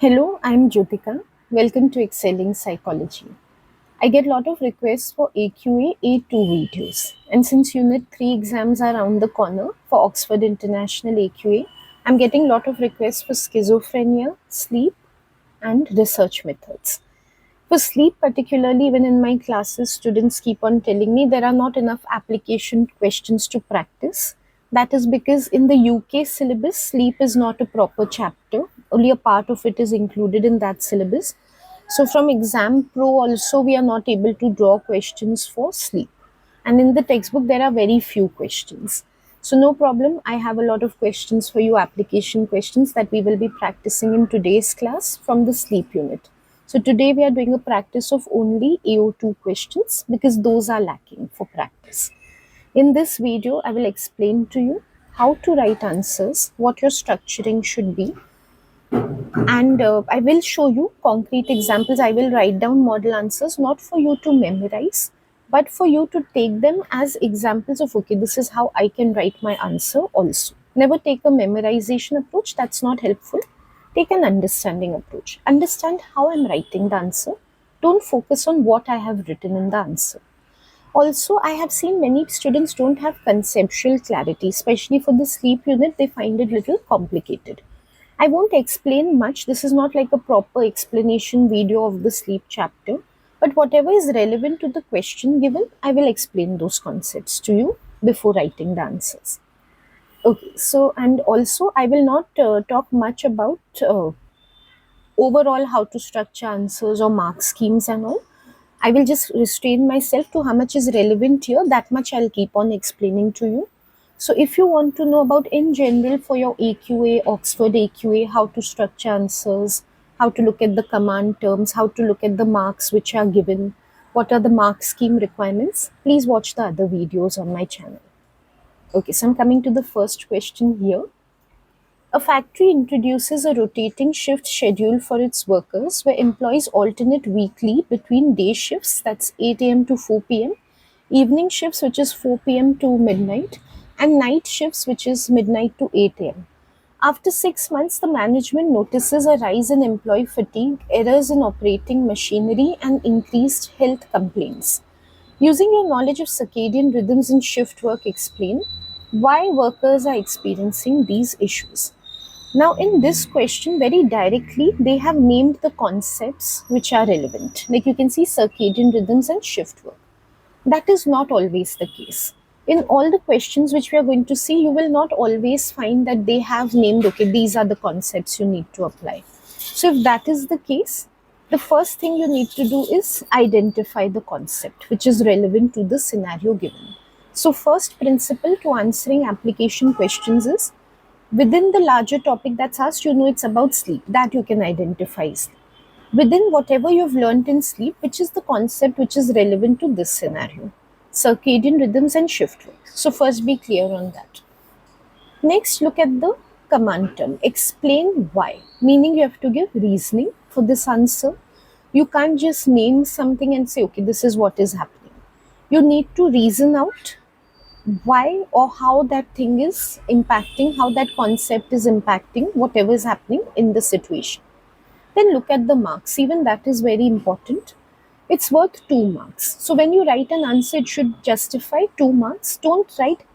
Hello, I'm Jyotika. Welcome to Excelling Psychology. I get a lot of requests for AQA A2 videos. And since Unit 3 exams are around the corner for Oxford International AQA, I'm getting a lot of requests for schizophrenia, sleep, and research methods. For sleep, particularly, even in my classes, students keep on telling me there are not enough application questions to practice. That is because in the UK syllabus, sleep is not a proper chapter. Only a part of it is included in that syllabus. So from Exam Pro also, we are not able to draw questions for sleep. And in the textbook, there are very few questions. So no problem. I have a lot of questions for you, application questions that we will be practicing in today's class from the sleep unit. So today we are doing a practice of only AO2 questions because those are lacking for practice. In this video, I will explain to you how to write answers, what your structuring should be, and I will show you concrete examples. I will write down model answers not for you to memorize, but for you to take them as examples of, okay, this is how I can write my answer also. Never take a memorization approach, that's not helpful. Take an understanding approach. Understand how I'm writing the answer. Don't focus on what I have written in the answer. Also, I have seen many students don't have conceptual clarity, especially for the sleep unit, they find it little complicated. I won't explain much. This is not like a proper explanation video of the sleep chapter. But whatever is relevant to the question given, I will explain those concepts to you before writing the answers. Okay, so and also I will not talk much about overall how to structure answers or mark schemes and all. I will just restrain myself to how much is relevant here, that much I'll keep on explaining to you. So if you want to know about in general for your AQA, Oxford AQA, how to structure answers, how to look at the command terms, how to look at the marks which are given, what are the mark scheme requirements, please watch the other videos on my channel. Okay, so I'm coming to the first question here. A factory introduces a rotating shift schedule for its workers where employees alternate weekly between day shifts, that's 8 a.m. to 4 p.m., evening shifts, which is 4 p.m. to midnight, and night shifts, which is midnight to 8 a.m. After 6 months, the management notices a rise in employee fatigue, errors in operating machinery, and increased health complaints. Using your knowledge of circadian rhythms and shift work, explain why workers are experiencing these issues. Now, in this question, very directly, they have named the concepts which are relevant. Like you can see, circadian rhythms and shift work. That is not always the case. In all the questions which we are going to see, you will not always find that they have named, okay, these are the concepts you need to apply. So, if that is the case, the first thing you need to do is identify the concept which is relevant to the scenario given. So, first principle to answering application questions is within the larger topic that's asked, you know it's about sleep, that you can identify sleep. Within whatever you've learned in sleep, which is the concept which is relevant to this scenario, circadian rhythms and shift work. So first be clear on that. Next, look at the command term. Explain why, meaning you have to give reasoning for this answer. You can't just name something and say, okay, this is what is happening. You need to reason out why or how that thing is impacting, how that concept is impacting whatever is happening in the situation. Then look at the marks. Even that is very important. It's worth 2 marks. So when you write an answer, it should justify 2 marks. Don't write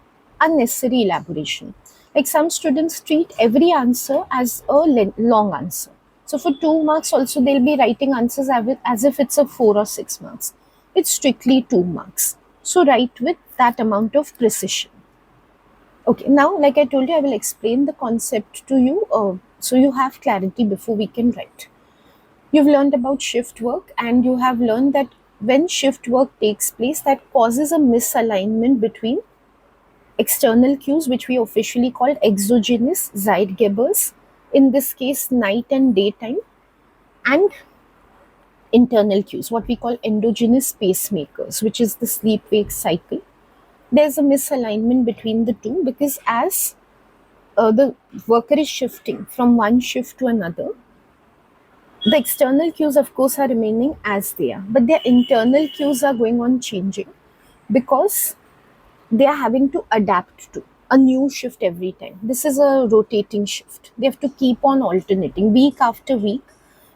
unnecessary elaboration. Like some students treat every answer as a long answer. So for 2 marks, also they'll be writing answers as if it's a 4 or 6 marks. It's strictly 2 marks. So write with that amount of precision. Okay, now, like I told you, I will explain the concept to you so you have clarity before we can write. You've learned about shift work, and you have learned that when shift work takes place, that causes a misalignment between external cues, which we officially call exogenous Zeitgebers, in this case, night and daytime, and internal cues, what we call endogenous pacemakers, which is the sleep wake cycle. There's a misalignment between the two because as the worker is shifting from one shift to another, the external cues, of course, are remaining as they are, but their internal cues are going on changing because they are having to adapt to a new shift every time. This is a rotating shift. They have to keep on alternating week after week.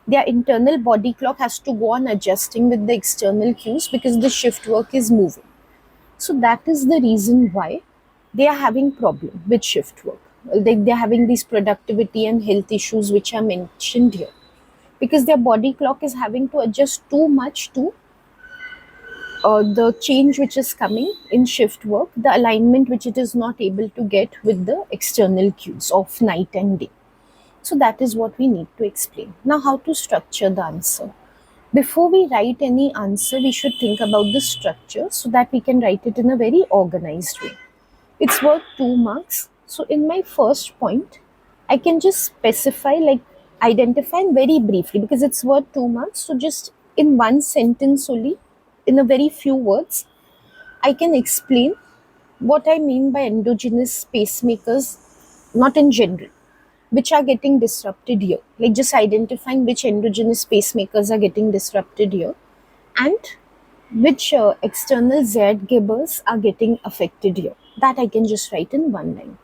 Their internal body clock has to go on adjusting with the external cues because the shift work is moving. So that is the reason why they are having problem with shift work. They're having these productivity and health issues which are mentioned here because their body clock is having to adjust too much to the change which is coming in shift work, the alignment which it is not able to get with the external cues of night and day. So that is what we need to explain. Now, how to structure the answer. Before we write any answer, we should think about the structure so that we can write it in a very organized way. It's worth 2 marks. So in my first point, I can just specify, like identify very briefly because it's worth 2 marks. So just in one sentence only, in a very few words, I can explain what I mean by endogenous pacemakers, not in general, which are getting disrupted here. Like just identifying which endogenous pacemakers are getting disrupted here and which external Z-Gibbers are getting affected here. That I can just write in one line.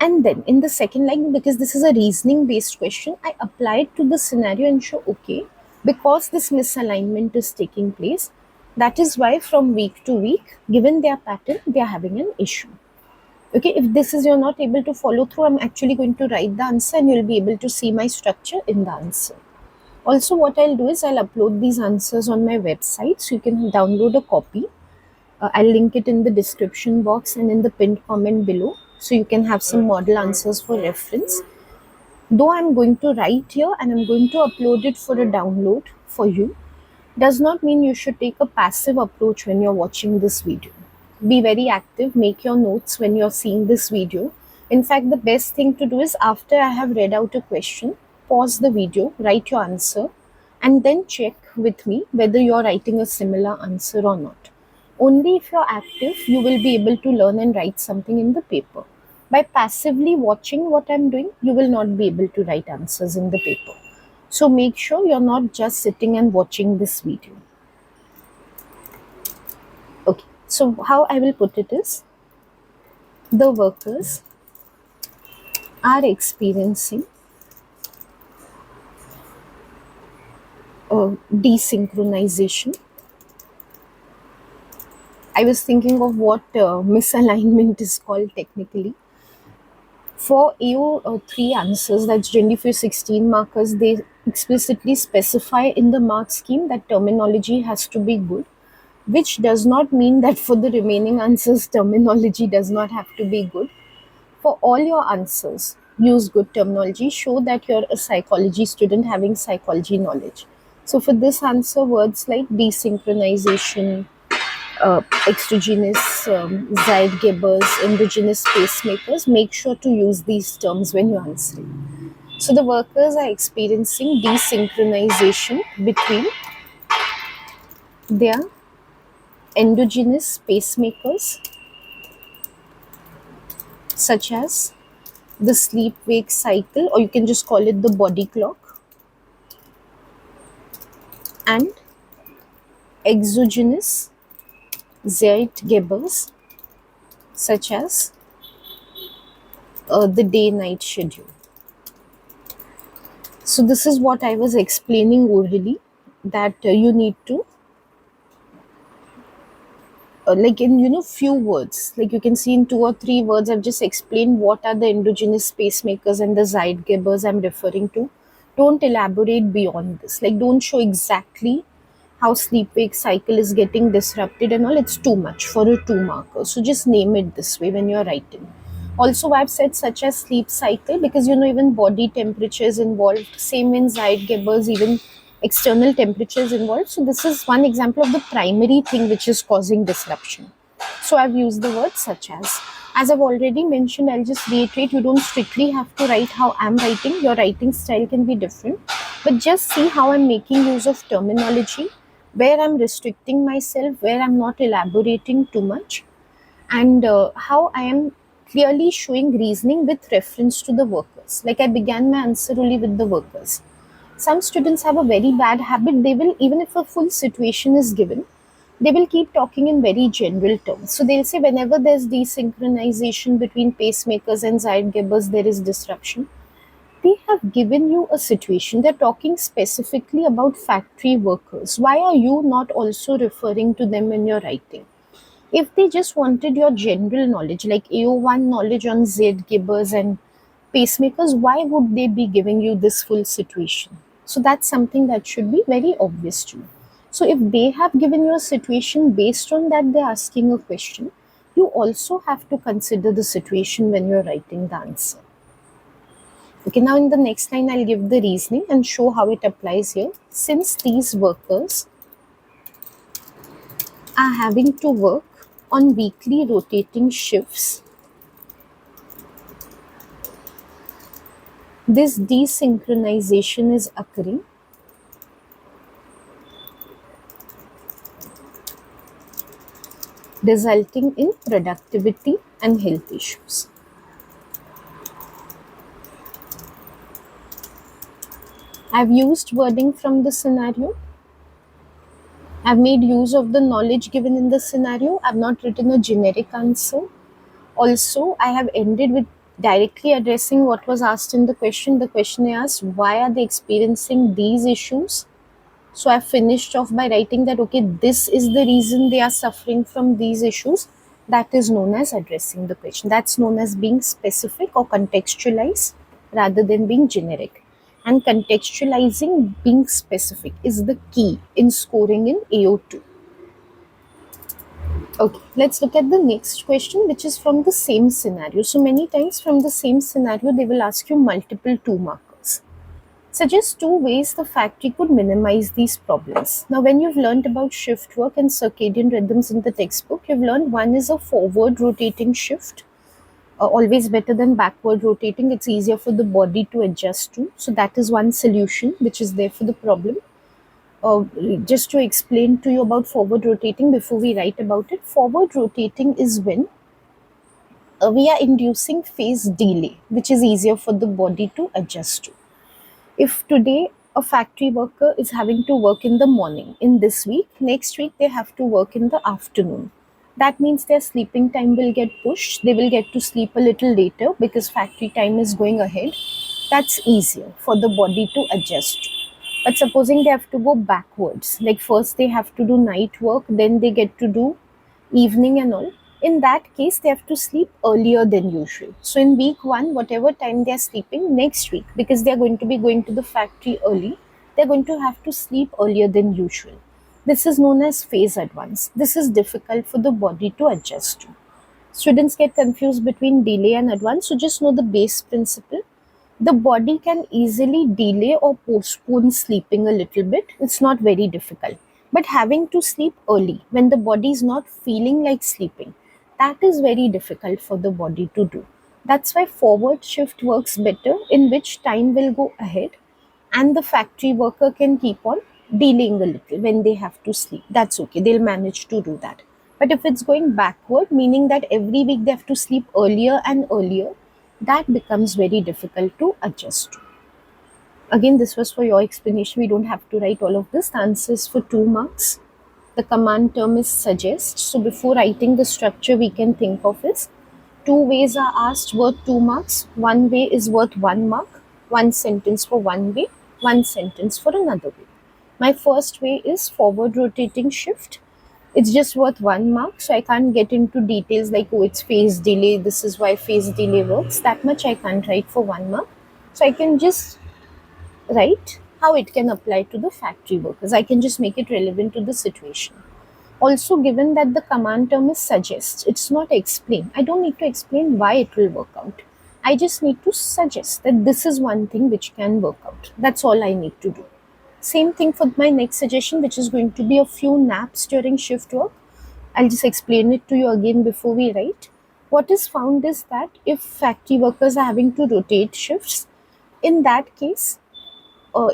And then in the second line, because this is a reasoning based question, I apply it to the scenario and show, okay, because this misalignment is taking place, that is why from week to week, given their pattern, they are having an issue. Okay, if this is you're not able to follow through, I'm actually going to write the answer and you'll be able to see my structure in the answer. Also, what I'll do is I'll upload these answers on my website so you can download a copy. I'll link it in the description box and in the pinned comment below so you can have some model answers for reference. Though I'm going to write here and I'm going to upload it for a download for you, does not mean you should take a passive approach when you're watching this video. Be very active, make your notes when you're seeing this video. In fact, the best thing to do is after I have read out a question, pause the video, write your answer, and then check with me whether you're writing a similar answer or not. Only if you're active, you will be able to learn and write something in the paper. By passively watching what I'm doing, you will not be able to write answers in the paper. So make sure you're not just sitting and watching this video. Okay, so how I will put it is, the workers are experiencing desynchronization. I was thinking of what misalignment is called technically. For AO3 answers, that's generally for 16 markers, they explicitly specify in the mark scheme that terminology has to be good, which does not mean that for the remaining answers, terminology does not have to be good. For all your answers, use good terminology, show that you're a psychology student having psychology knowledge. So for this answer, words like desynchronization, exogenous Zeitgebers, endogenous pacemakers, make sure to use these terms when you're answering. So the workers are experiencing desynchronization between their endogenous pacemakers, such as the sleep-wake cycle, or you can just call it the body clock, and exogenous Zeitgebers, such as the day-night schedule. So this is what I was explaining orally, that you need to like in few words, like you can see in 2 or 3 words, I've just explained what are the endogenous pacemakers and the Zeitgebers I'm referring to. Don't elaborate beyond this. Like don't show exactly how sleep-wake cycle is getting disrupted and all. It's too much for a 2 marker. So just name it this way when you're writing. Also, I've said such as sleep cycle because even body temperature is involved. Same in Zeitgebers, even external temperature is involved. So this is one example of the primary thing which is causing disruption. So I've used the word such as. As I've already mentioned, I'll just reiterate, you don't strictly have to write how I'm writing. Your writing style can be different. But just see how I'm making use of terminology, where I'm restricting myself, where I'm not elaborating too much, and how I am clearly showing reasoning with reference to the workers. Like I began my answer only with the workers. Some students have a very bad habit. They will, even if a full situation is given, they will keep talking in very general terms. So they'll say whenever there's desynchronization between pacemakers and Zeitgebers, there is disruption. they have given you a situation, they're talking specifically about factory workers, why are you not also referring to them when you're writing? If they just wanted your general knowledge, like AO1 knowledge on Z gibbers and pacemakers, why would they be giving you this full situation? So that's something that should be very obvious to you. So if they have given you a situation, based on that they're asking a question, you also have to consider the situation when you're writing the answer. Okay, now in the next line, I'll give the reasoning and show how it applies here. Since these workers are having to work on weekly rotating shifts, this desynchronization is occurring, resulting in productivity and health issues. I've used wording from the scenario. I've made use of the knowledge given in the scenario. I've not written a generic answer. Also, I have ended with directly addressing what was asked in the question. The question asked, why are they experiencing these issues? So I finished off by writing that, okay, this is the reason they are suffering from these issues. That is known as addressing the question. That's known as being specific or contextualized rather than being generic. And contextualizing, being specific, is the key in scoring in AO2. Okay, let's look at the next question, which is from the same scenario. So many times from the same scenario, they will ask you multiple 2 markers. Suggest 2 ways the factory could minimize these problems. Now, when you've learned about shift work and circadian rhythms in the textbook, you've learned one is a forward rotating shift, always better than backward rotating. It's easier for the body to adjust to. So that is one solution which is there for the problem. Just to explain to you about forward rotating before we write about it, forward rotating is when we are inducing phase delay, which is easier for the body to adjust to. If today a factory worker is having to work in the morning, in this week, next week they have to work in the afternoon. That means their sleeping time will get pushed. They will get to sleep a little later because factory time is going ahead. That's easier for the body to adjust to. But supposing they have to go backwards, like first they have to do night work, then they get to do evening and all. In that case, they have to sleep earlier than usual. So in week 1, whatever time they are sleeping, next week, because they are going to be going to the factory early, they are going to have to sleep earlier than usual. This is known as phase advance. This is difficult for the body to adjust to. Students get confused between delay and advance, so just know the base principle. The body can easily delay or postpone sleeping a little bit. It's not very difficult. But having to sleep early when the body is not feeling like sleeping, that is very difficult for the body to do. That's why forward shift works better, in which time will go ahead and the factory worker can keep on delaying a little when they have to sleep. That's okay, they'll manage to do that. But if it's going backward, meaning that every week they have to sleep earlier and earlier, that becomes very difficult to adjust to. Again, this was for your explanation. We don't have to write all of this. The answer is for 2 marks. The command term is suggest. So before writing the structure, we can think of is 2 ways are asked worth 2 marks. 1 way is worth 1 mark. 1 sentence for 1 way. 1 sentence for another way. My first way is forward rotating shift. It's just worth 1 mark, so I can't get into details like, oh, it's phase delay, this is why phase delay works. That much I can't write for 1 mark. So I can just write how it can apply to the factory workers. I can just make it relevant to the situation. Also, given that the command term is suggest, it's not explain. I don't need to explain why it will work out. I just need to suggest that this is one thing which can work out. That's all I need to do. Same thing for my next suggestion, which is going to be a few naps during shift work. I'll just explain it to you again before we write. What is found is that if factory workers are having to rotate shifts, in that case,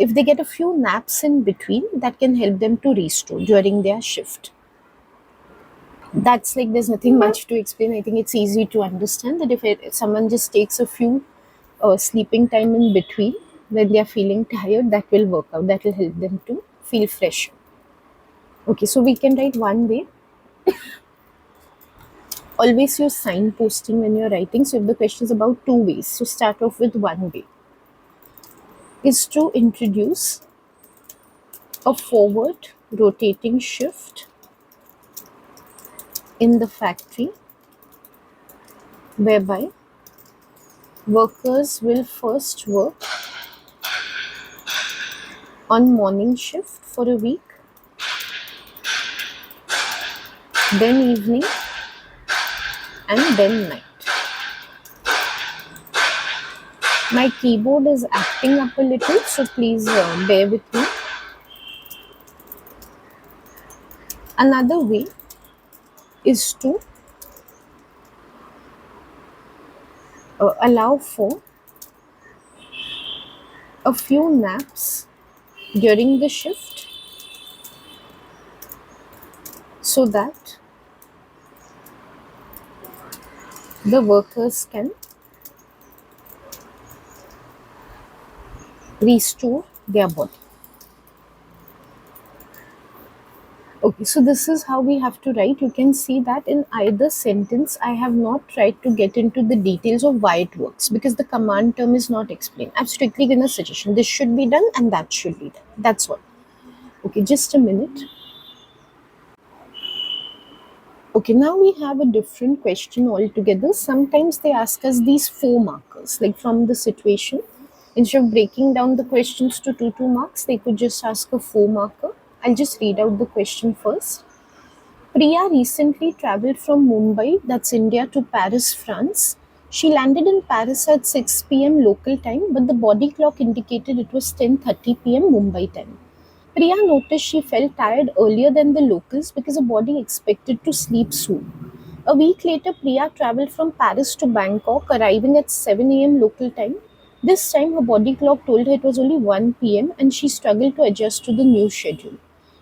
if they get a few naps in between, that can help them to restore during their shift. That's like, there's nothing much to explain. I think it's easy to understand that if someone just takes a few sleeping time in between when they are feeling tired, that will work out. That will help them to feel fresh. Okay, so we can write 1 way. Always use signposting when you're writing. So if the question is about 2 ways, so start off with 1 way. is to introduce a forward rotating shift in the factory whereby workers will first work on morning shift for a week, then evening, and then night. My keyboard is acting up a little, so please bear with me. Another way is to allow for a few naps during the shift so that the workers can restore their body. Okay, so this is how we have to write. You can see that in either sentence, I have not tried to get into the details of why it works because the command term is not explained. I've strictly given a suggestion. This should be done and that should be done. That's all. Okay, just a minute. Okay, now we have a different question altogether. Sometimes they ask us these 4 markers, like from the situation. Instead of breaking down the questions to 2 marks, they could just ask a 4 marker. I'll just read out the question first. Priya recently traveled from Mumbai, that's India, to Paris, France. She landed in Paris at 6 p.m. local time, but the body clock indicated it was 10:30 p.m. Mumbai time. Priya noticed she felt tired earlier than the locals because her body expected to sleep soon. A week later, Priya traveled from Paris to Bangkok, arriving at 7 a.m. local time. This time, her body clock told her it was only 1 p.m. and she struggled to adjust to the new schedule.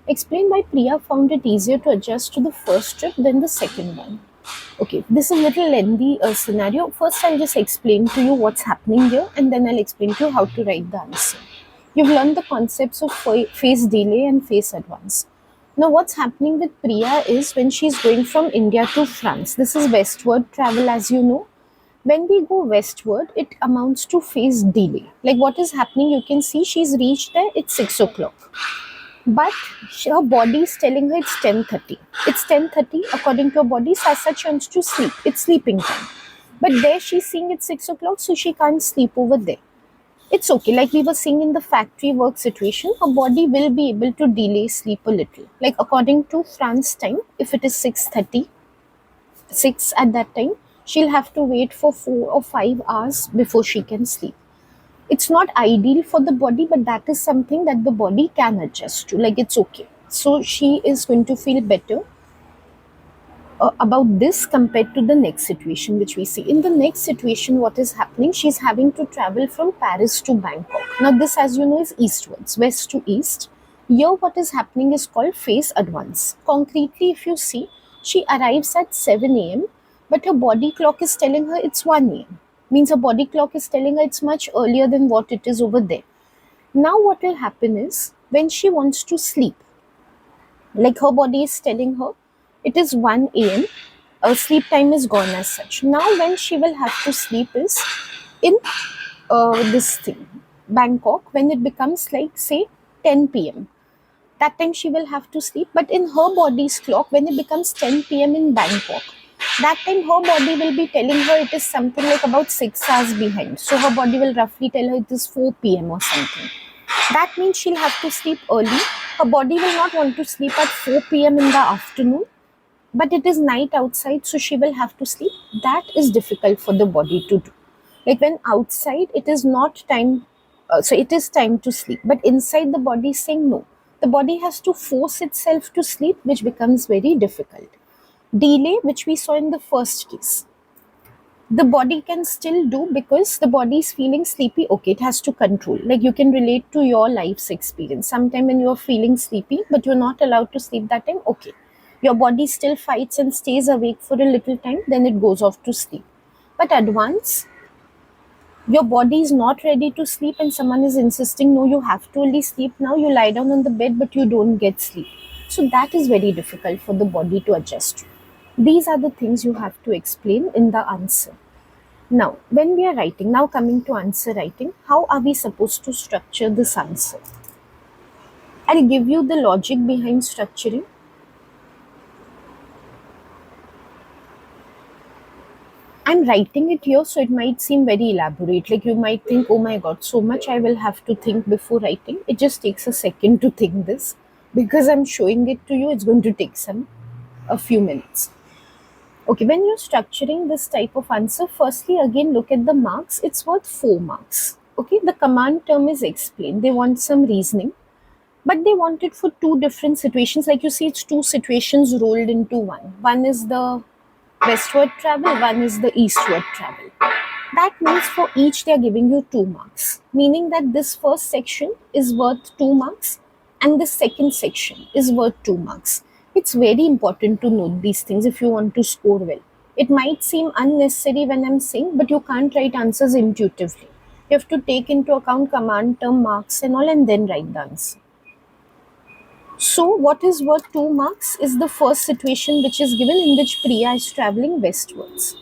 Explain why Priya found it easier to adjust to the first trip than the second one. Okay, this is a little lengthy scenario. First, I'll just explain to you what's happening here and then I'll explain to you how to write the answer. You've learned the concepts of phase delay and phase advance. Now, what's happening with Priya is when she's going from India to France. This is westward travel, as you know. When we go westward, it amounts to phase delay. Like what is happening, you can see she's reached there, it's 6 o'clock. But her body is telling her it's 10:30. It's 10:30 according to her body, so as such she wants to sleep. It's sleeping time. But there she's seeing it's 6 o'clock, so she can't sleep over there. It's okay. Like we were seeing in the factory work situation, her body will be able to delay sleep a little. Like according to France time, if it is 6:30, 6 at that time, she'll have to wait for 4 or 5 hours before she can sleep. It's not ideal for the body, but that is something that the body can adjust to. Like it's okay. So she is going to feel better about this compared to the next situation which we see. In the next situation, what is happening? She's having to travel from Paris to Bangkok. Now, this, as you know, is eastwards, west to east. Here, what is happening is called phase advance. Concretely, if you see, she arrives at 7 a.m., but her body clock is telling her it's 1 a.m. Means her body clock is telling her it's much earlier than what it is over there. Now, what will happen is when she wants to sleep, like her body is telling her it is 1 a.m. Sleep time is gone as such. Now, when she will have to sleep is in this thing, Bangkok, when it becomes like, say, 10 p.m. That time she will have to sleep. But in her body's clock, when it becomes 10 p.m. in Bangkok, that time her body will be telling her it is something like about 6 hours behind. So her body will roughly tell her it is 4 p.m. or something. That means she'll have to sleep early. Her body will not want to sleep at 4 p.m. in the afternoon, but it is night outside, so she will have to sleep. That is difficult for the body to do. Like when outside, it is not time, so it is time to sleep, but inside the body is saying no. The body has to force itself to sleep, which becomes very difficult. Delay, which we saw in the first case, the body can still do because the body is feeling sleepy. Okay, it has to control. Like you can relate to your life's experience. Sometime when you're feeling sleepy, but you're not allowed to sleep that time, okay. Your body still fights and stays awake for a little time, then it goes off to sleep. But advance, your body is not ready to sleep and someone is insisting, no, you have to only sleep now. You lie down on the bed, but you don't get sleep. So that is very difficult for the body to adjust to. These are the things you have to explain in the answer. Now, when we are writing, now coming to answer writing, how are we supposed to structure this answer? I'll give you the logic behind structuring. I'm writing it here, so it might seem very elaborate. Like you might think, oh my god, so much I will have to think before writing. It just takes a second to think this. Because I'm showing it to you, it's going to take a few minutes. Okay, when you're structuring this type of answer, firstly, again, look at the marks. It's worth 4 marks. Okay, the command term is explained. They want some reasoning, but they want it for two different situations. Like you see, it's two situations rolled into one. One is the westward travel, one is the eastward travel. That means for each they are giving you 2 marks, meaning that this first section is worth 2 marks and the second section is worth 2 marks. It's very important to note these things if you want to score well. It might seem unnecessary when I'm saying, but you can't write answers intuitively. You have to take into account command term marks and all and then write the answer. So, what is worth 2 marks is the first situation which is given in which Priya is traveling westwards.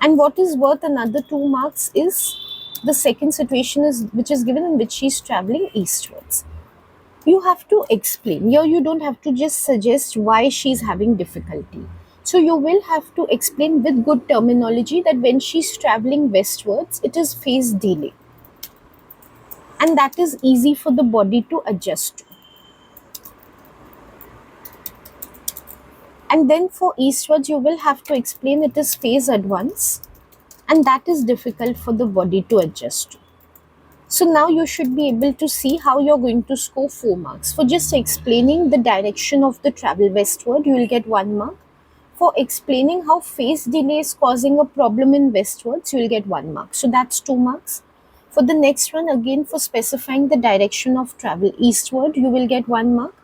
And what is worth another 2 marks is the second situation is which is given in which she is traveling eastwards. You have to explain. Here you don't have to just suggest why she is having difficulty. So you will have to explain with good terminology that when she is traveling westwards, it is phase delay. And that is easy for the body to adjust to. And then for eastwards, you will have to explain it is phase advance, and that is difficult for the body to adjust to. So now you should be able to see how you're going to score 4 marks. For just explaining the direction of the travel westward, you will get 1 mark. For explaining how phase delay is causing a problem in westwards, you will get 1 mark. So that's 2 marks. For the next one, again for specifying the direction of travel eastward, you will get 1 mark.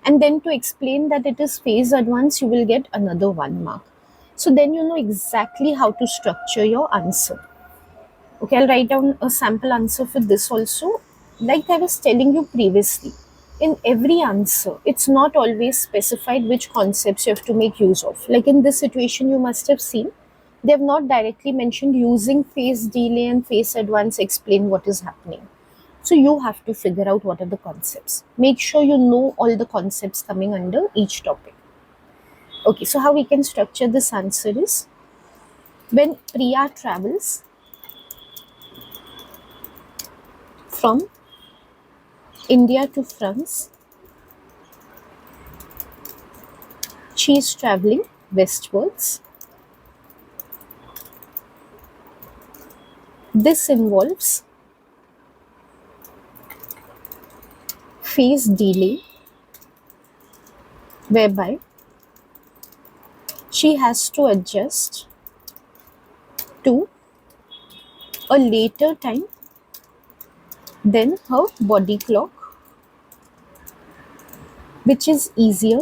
And then to explain that it is phase advance, you will get another 1 mark. So then you know exactly how to structure your answer. Okay, I'll write down a sample answer for this also. Like I was telling you previously, in every answer, it's not always specified which concepts you have to make use of. Like in this situation, you must have seen, they have not directly mentioned using phase delay and phase advance explain what is happening. So you have to figure out what are the concepts. Make sure you know all the concepts coming under each topic. Okay, so how we can structure this answer is, when Priya travels from India to France, she is traveling westwards. This involves phase delay, whereby she has to adjust to a later time than her body clock, which is easier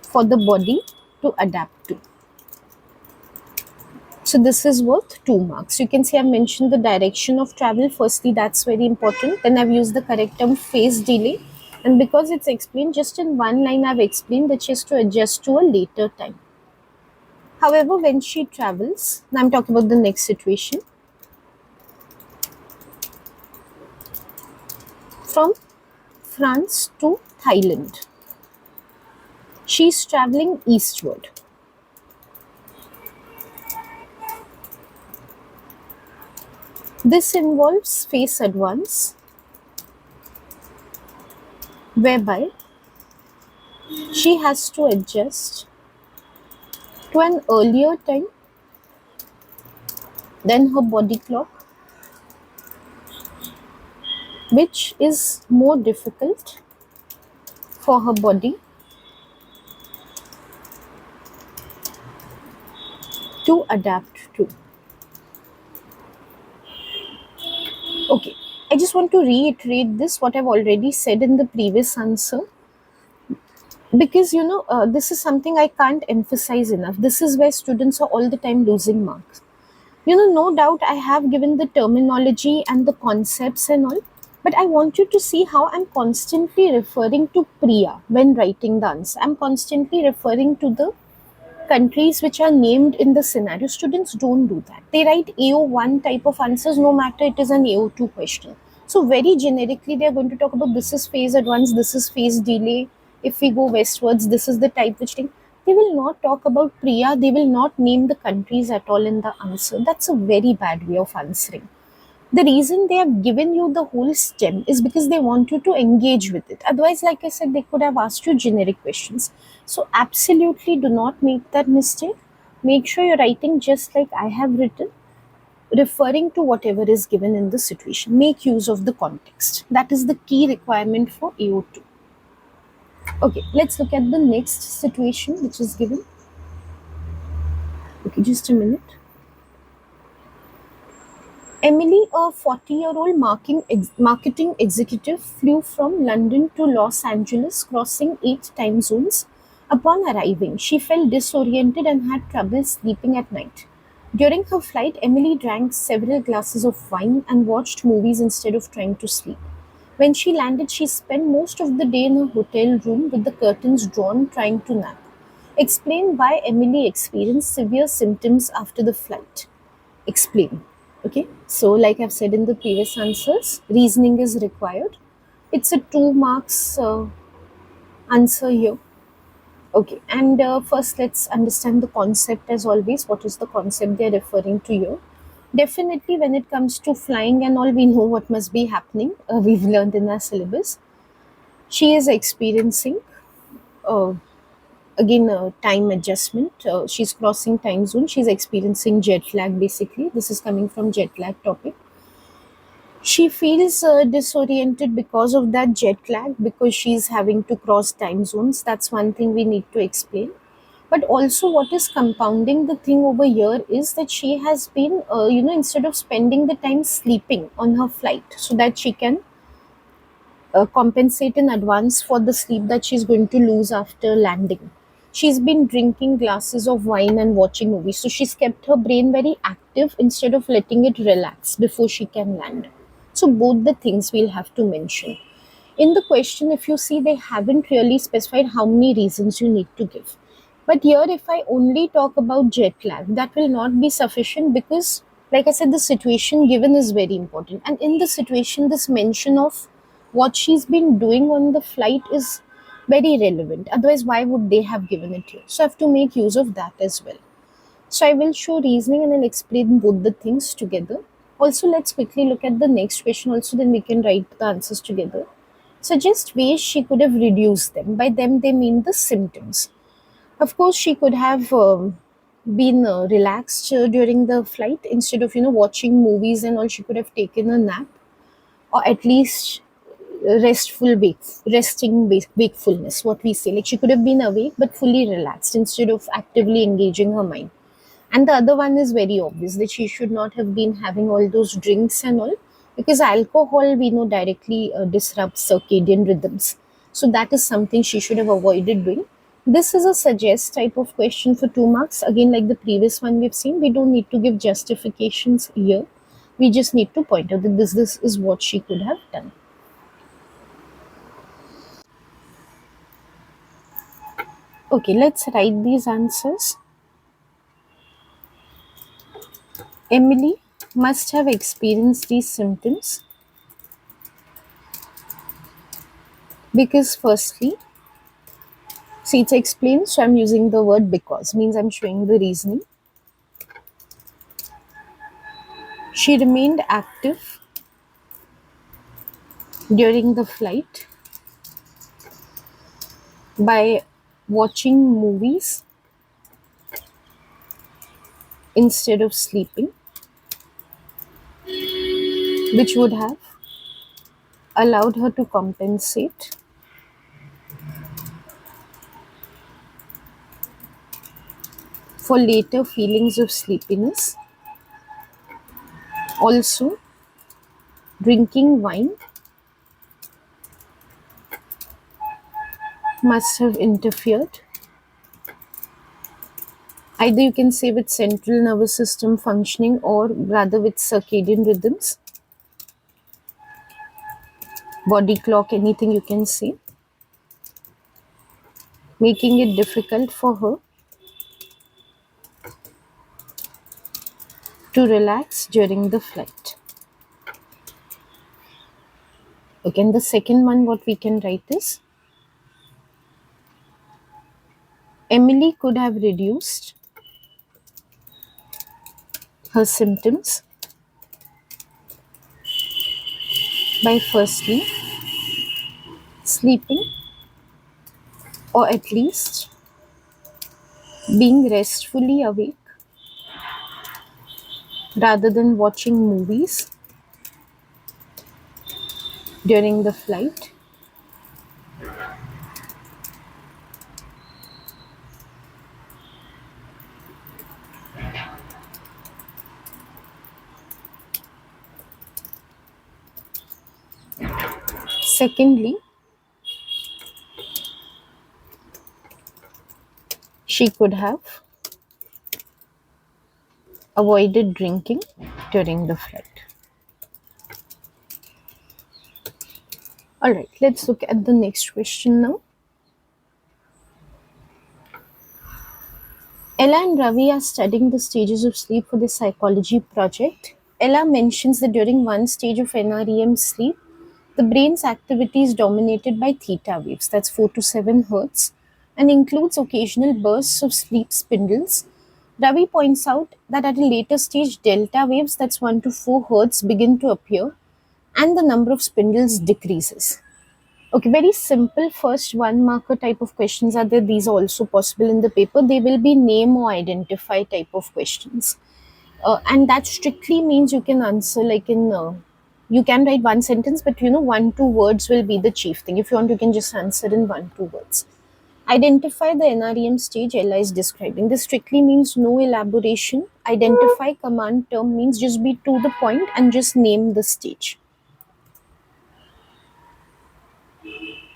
for the body to adapt to. So this is worth 2 marks. You can see I've mentioned the direction of travel. Firstly, that's very important. Then I've used the correct term phase delay. And because it's explained just in one line, I've explained that she has to adjust to a later time. However, when she travels, now I'm talking about the next situation, from France to Thailand, she's traveling eastward. This involves phase advance, whereby she has to adjust to an earlier time than her body clock, which is more difficult for her body to adapt to. Okay, I just want to reiterate this, what I've already said in the previous answer, because this is something I can't emphasize enough. This is where students are all the time losing marks. No doubt I have given the terminology and the concepts and all, but I want you to see how I'm constantly referring to Priya when writing the answer. I'm constantly referring to the Countries which are named in the scenario, students don't do that. They write AO1 type of answers no matter it is an AO2 question. So very generically they are going to talk about this is phase advance, this is phase delay. If we go westwards, this is the type which thing. They will not talk about Priya, they will not name the countries at all in the answer. That's a very bad way of answering. The reason they have given you the whole stem is because they want you to engage with it. Otherwise, like I said, they could have asked you generic questions. So absolutely do not make that mistake. Make sure you're writing just like I have written, referring to whatever is given in the situation. Make use of the context. That is the key requirement for AO2. Okay, let's look at the next situation which is given. Okay, just a minute. Emily, a 40-year-old marketing executive, flew from London to Los Angeles, crossing 8 time zones. Upon arriving, she felt disoriented and had trouble sleeping at night. During her flight, Emily drank several glasses of wine and watched movies instead of trying to sleep. When she landed, she spent most of the day in her hotel room with the curtains drawn, trying to nap. Explain why Emily experienced severe symptoms after the flight. Explain. Okay, so like I've said in the previous answers, reasoning is required. It's a 2 marks answer here. Okay, and first let's understand the concept. As always, what is the concept they're referring to here? Definitely when it comes to flying and all, we know what must be happening. We've learned in our syllabus. She is experiencing uh, again time adjustment. She's crossing time zone, she's experiencing jet lag. Basically, this is coming from jet lag topic. She feels disoriented because of that jet lag, because she's having to cross time zones. That's one thing we need to explain. But also, what is compounding the thing over here is that she has been, instead of spending the time sleeping on her flight so that she can compensate in advance for the sleep that she's going to lose after landing, she's been drinking glasses of wine and watching movies. So she's kept her brain very active instead of letting it relax before she can land. So both the things we'll have to mention. In the question, if you see, they haven't really specified how many reasons you need to give. But here, if I only talk about jet lag, that will not be sufficient because, like I said, the situation given is very important. And in the situation, this mention of what she's been doing on the flight is very relevant. Otherwise, why would they have given it here? So I have to make use of that as well. So I will show reasoning and then explain both the things together. Also, let's quickly look at the next question also, then we can write the answers together. Suggest ways she could have reduced them. By them, they mean the symptoms. Of course, she could have been relaxed during the flight instead of watching movies and all. She could have taken a nap, or at least wakefulness. What we say, like she could have been awake but fully relaxed instead of actively engaging her mind. And the other one is very obvious, that she should not have been having all those drinks and all, because alcohol, we know, directly disrupts circadian rhythms. So that is something she should have avoided doing. This is a suggest type of question for 2 marks. Again, like the previous one we've seen, we don't need to give justifications here. We just need to point out that this is what she could have done. Okay, let's write these answers. Emily must have experienced these symptoms because, firstly, see, it's explained, so I'm using the word because, means I'm showing the reasoning. She remained active during the flight by watching movies instead of sleeping, which would have allowed her to compensate for later feelings of sleepiness. Also, drinking wine must have interfered. Either you can say with central nervous system functioning, or rather with circadian rhythms, body clock, anything you can say, making it difficult for her to relax during the flight. Okay, and the second one, what we can write is Emily could have reduced her symptoms by firstly sleeping, or at least being restfully awake rather than watching movies during the flight. Secondly, she could have avoided drinking during the flight. Alright, let's look at the next question now. Ella and Ravi are studying the stages of sleep for the psychology project. Ella mentions that during one stage of NREM sleep, the brain's activity is dominated by theta waves, that's 4 to 7 hertz, and includes occasional bursts of sleep spindles. Ravi points out that at a later stage, delta waves, that's 1 to 4 hertz, begin to appear, and the number of spindles decreases. Okay, very simple first one marker type of questions are there. These are also possible in the paper. They will be name or identify type of questions. And that strictly means you can answer like you can write one sentence, but 1-2 words will be the chief thing. If you want, you can just answer in 1-2 words. Identify the NREM stage Ella is describing. This strictly means no elaboration. Identify command term means just be to the point and just name the stage.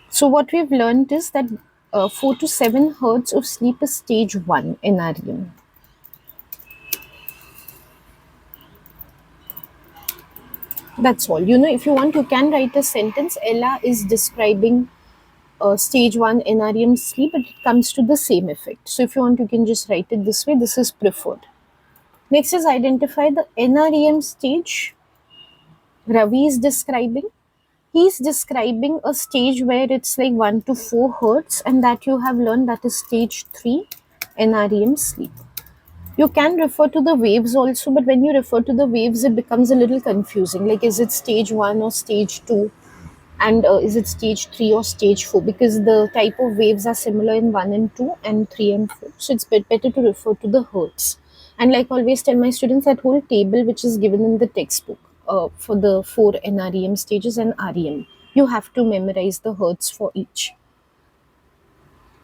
So what we've learned is that 4 to 7 hertz of sleep is stage 1 NREM. That's all. If you want, you can write a sentence. Ella is describing stage 1 NREM sleep, but it comes to the same effect. So if you want, you can just write it this way. This is preferred. Next is identify the NREM stage Ravi is describing. He's describing a stage where it's like 1 to 4 hertz, and that you have learned that is stage 3 NREM sleep. You can refer to the waves also, but when you refer to the waves, it becomes a little confusing. Like, is it stage 1 or stage 2? And is it stage 3 or stage 4? Because the type of waves are similar in 1 and 2 and 3 and 4. So it's better to refer to the hertz. And like always tell my students, that whole table which is given in the textbook for the 4 NREM stages and REM, you have to memorize the hertz for each.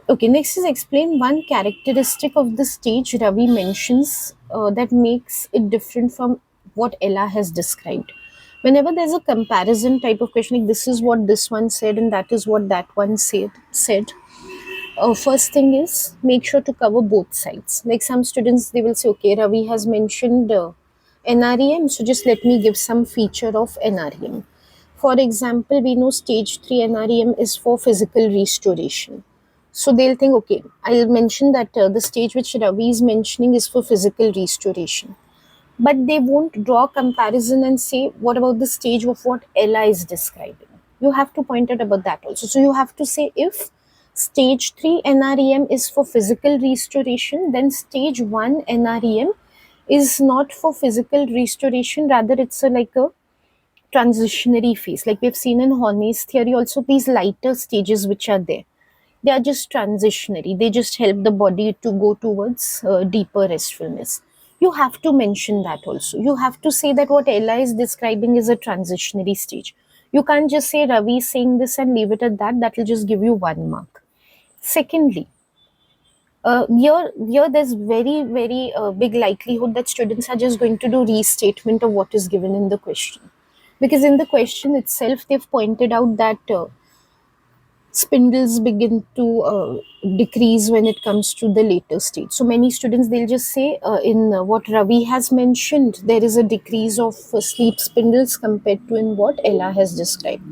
Okay, next is explain one characteristic of the stage Ravi mentions that makes it different from what Ella has described. Whenever there's a comparison type of question, like this is what this one said and that is what that one said. First thing is make sure to cover both sides. Like some students, they will say, okay, Ravi has mentioned NREM, so just let me give some feature of NREM. For example, we know stage 3 NREM is for physical restoration. So they'll think, okay, I'll mention that the stage which Ravi is mentioning is for physical restoration. But they won't draw comparison and say, what about the stage of what Ella is describing? You have to point out about that also. So you have to say, if stage 3 NREM is for physical restoration, then stage 1 NREM is not for physical restoration, rather it's like a transitionary phase. Like we've seen in Horney's theory also, these lighter stages which are there, they are just transitionary. They just help the body to go towards deeper restfulness. You have to mention that also. You have to say that what Ella is describing is a transitionary stage. You can't just say Ravi is saying this and leave it at that. That will just give you 1 mark. Secondly, here there's very big likelihood that students are just going to do restatement of what is given in the question, because in the question itself they've pointed out that spindles begin to decrease when it comes to the later stage. So many students, they'll just say in what Ravi has mentioned, there is a decrease of sleep spindles compared to in what Ella has described.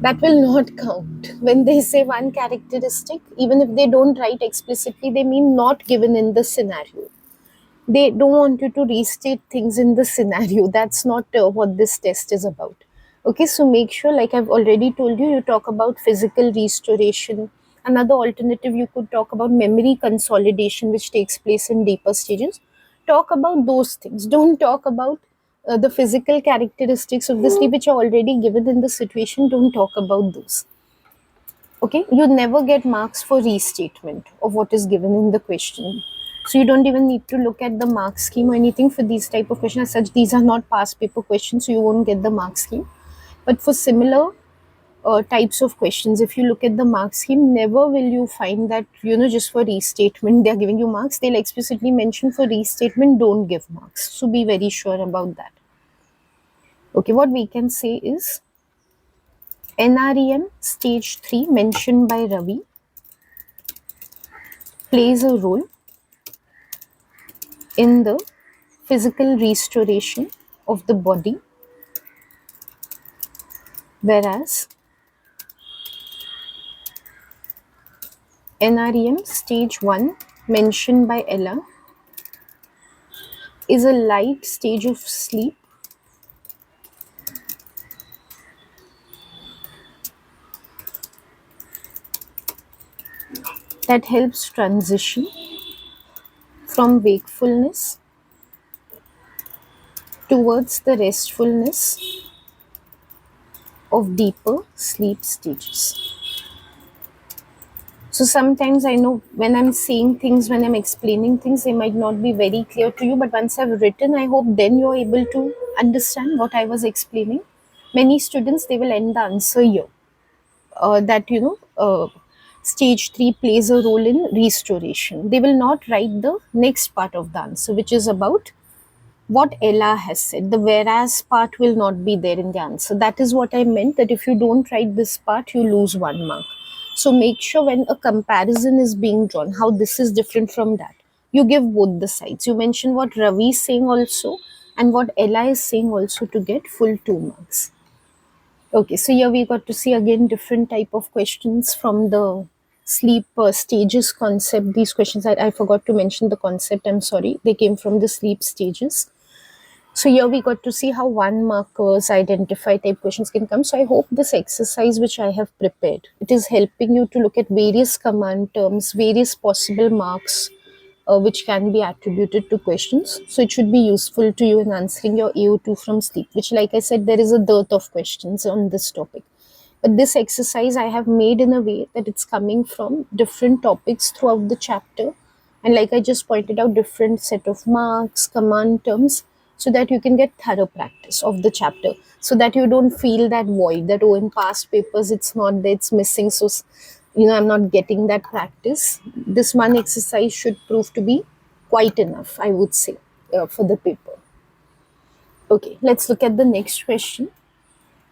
That will not count. When they say one characteristic, even if they don't write explicitly, they mean not given in the scenario. They don't want you to restate things in the scenario. That's not what this test is about. Okay, so make sure, like I've already told you, you talk about physical restoration. Another alternative, you could talk about memory consolidation, which takes place in deeper stages. Talk about those things. Don't talk about the physical characteristics of the sleep, which are already given in the situation. Don't talk about those. Okay, you never get marks for restatement of what is given in the question. So you don't even need to look at the mark scheme or anything for these type of questions. As such, these are not past paper questions, so you won't get the mark scheme. But for similar types of questions, if you look at the mark scheme, never will you find that, just for restatement they are giving you marks. They'll explicitly mention for restatement don't give marks, so be very sure about that. Okay, what we can say is NREM stage 3 mentioned by Ravi plays a role in the physical restoration of the body, whereas NREM stage 1 mentioned by Ella is a light stage of sleep that helps transition from wakefulness towards the restfulness of deeper sleep stages. So sometimes I know when I'm saying things, when I'm explaining things, they might not be very clear to you, but once I've written, I hope then you're able to understand what I was explaining. Many students, they will end the answer here. That, stage 3 plays a role in restoration. They will not write the next part of the answer, which is about what Ella has said. The whereas part will not be there in the answer. That is what I meant, that if you don't write this part, you lose 1 mark. So make sure when a comparison is being drawn, how this is different from that, you give both the sides. You mention what Ravi is saying also and what Ella is saying also to get full 2 marks. Okay, so here we got to see again different type of questions from the sleep stages concept. These questions, I forgot to mention the concept, I'm sorry. They came from the sleep stages. So here we got to see how 1 markers identify type questions can come. So I hope this exercise which I have prepared, it is helping you to look at various command terms, various possible marks which can be attributed to questions. So it should be useful to you in answering your AO2 from sleep, which, like I said, there is a dearth of questions on this topic. But this exercise I have made in a way that it's coming from different topics throughout the chapter. And like I just pointed out, different set of marks, command terms, so that you can get thorough practice of the chapter. So that you don't feel that void that, oh, in past papers it's not there, it's missing. So, I'm not getting that practice. This one exercise should prove to be quite enough, I would say, for the paper. Okay, let's look at the next question.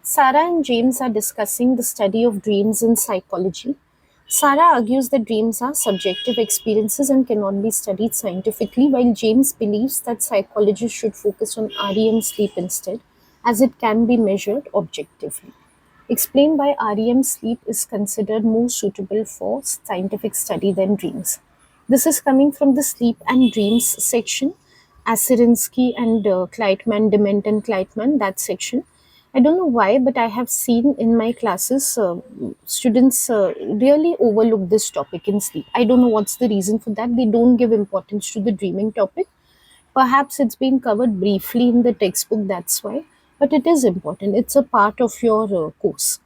Sarah and James are discussing the study of dreams in psychology. Sarah argues that dreams are subjective experiences and cannot be studied scientifically, while James believes that psychologists should focus on REM sleep instead, as it can be measured objectively. Explain why REM sleep is considered more suitable for scientific study than dreams. This is coming from the sleep and dreams section, Aserinsky and Kleitman, Dement and Kleitman, that section. I don't know why, but I have seen in my classes, students really overlook this topic in sleep. I don't know what's the reason for that. They don't give importance to the dreaming topic. Perhaps it's been covered briefly in the textbook, that's why. But it is important. It's a part of your course.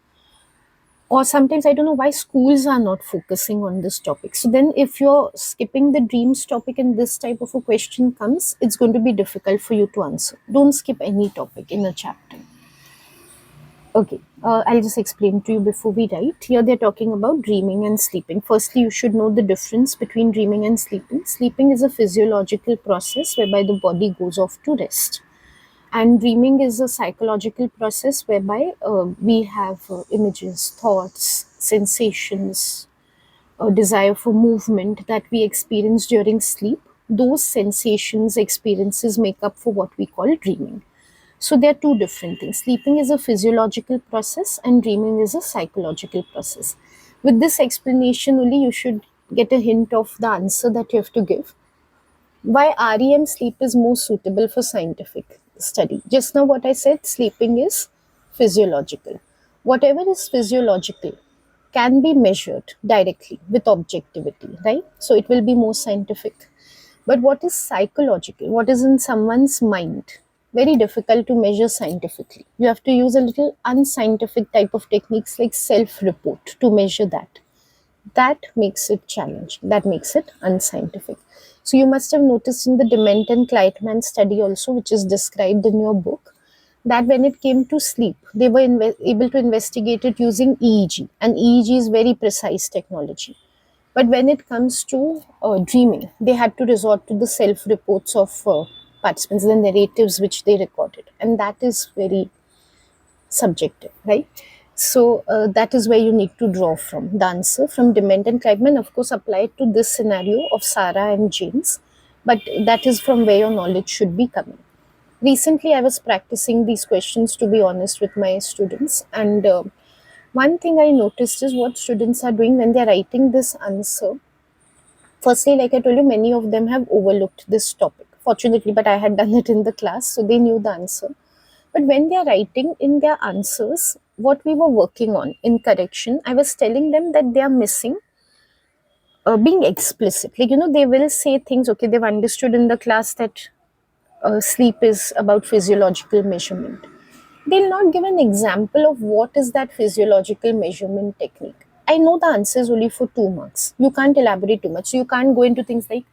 Or sometimes I don't know why schools are not focusing on this topic. So then, if you're skipping the dreams topic and this type of a question comes, it's going to be difficult for you to answer. Don't skip any topic in a chapter. Okay, I'll just explain to you before we write. Here they're talking about dreaming and sleeping. Firstly, you should know the difference between dreaming and sleeping. Sleeping is a physiological process whereby the body goes off to rest. And dreaming is a psychological process whereby we have images, thoughts, sensations, a desire for movement that we experience during sleep. Those sensations, experiences make up for what we call dreaming. So they are two different things. Sleeping is a physiological process and dreaming is a psychological process. With this explanation only, you should get a hint of the answer that you have to give. Why REM sleep is more suitable for scientific study. Just now what I said, sleeping is physiological. Whatever is physiological can be measured directly with objectivity, right? So it will be more scientific. But what is psychological, what is in someone's mind, very difficult to measure scientifically. You have to use a little unscientific type of techniques like self report to measure that. That makes it challenging, that makes it unscientific. So you must have noticed in the Dement and Kleitman study also, which is described in your book, that when it came to sleep, they were able to investigate it using EEG, and EEG is very precise technology. But when it comes to dreaming, they had to resort to the self reports of participants, the narratives which they recorded, and that is very subjective, right? So that is where you need to draw from the answer from Dement and Kleitman, of course, applied to this scenario of Sarah and James, but that is from where your knowledge should be coming. Recently, I was practicing these questions, to be honest, with my students, and one thing I noticed is what students are doing when they're writing this answer. Firstly, like I told you, many of them have overlooked this topic, fortunately, but I had done it in the class, so they knew the answer. But when they are writing in their answers, what we were working on in correction, I was telling them that they are missing being explicit. Like, they will say things, okay, they've understood in the class that sleep is about physiological measurement. They'll not give an example of what is that physiological measurement technique. I know the answer is only for 2 marks. You can't elaborate too much. So you can't go into things like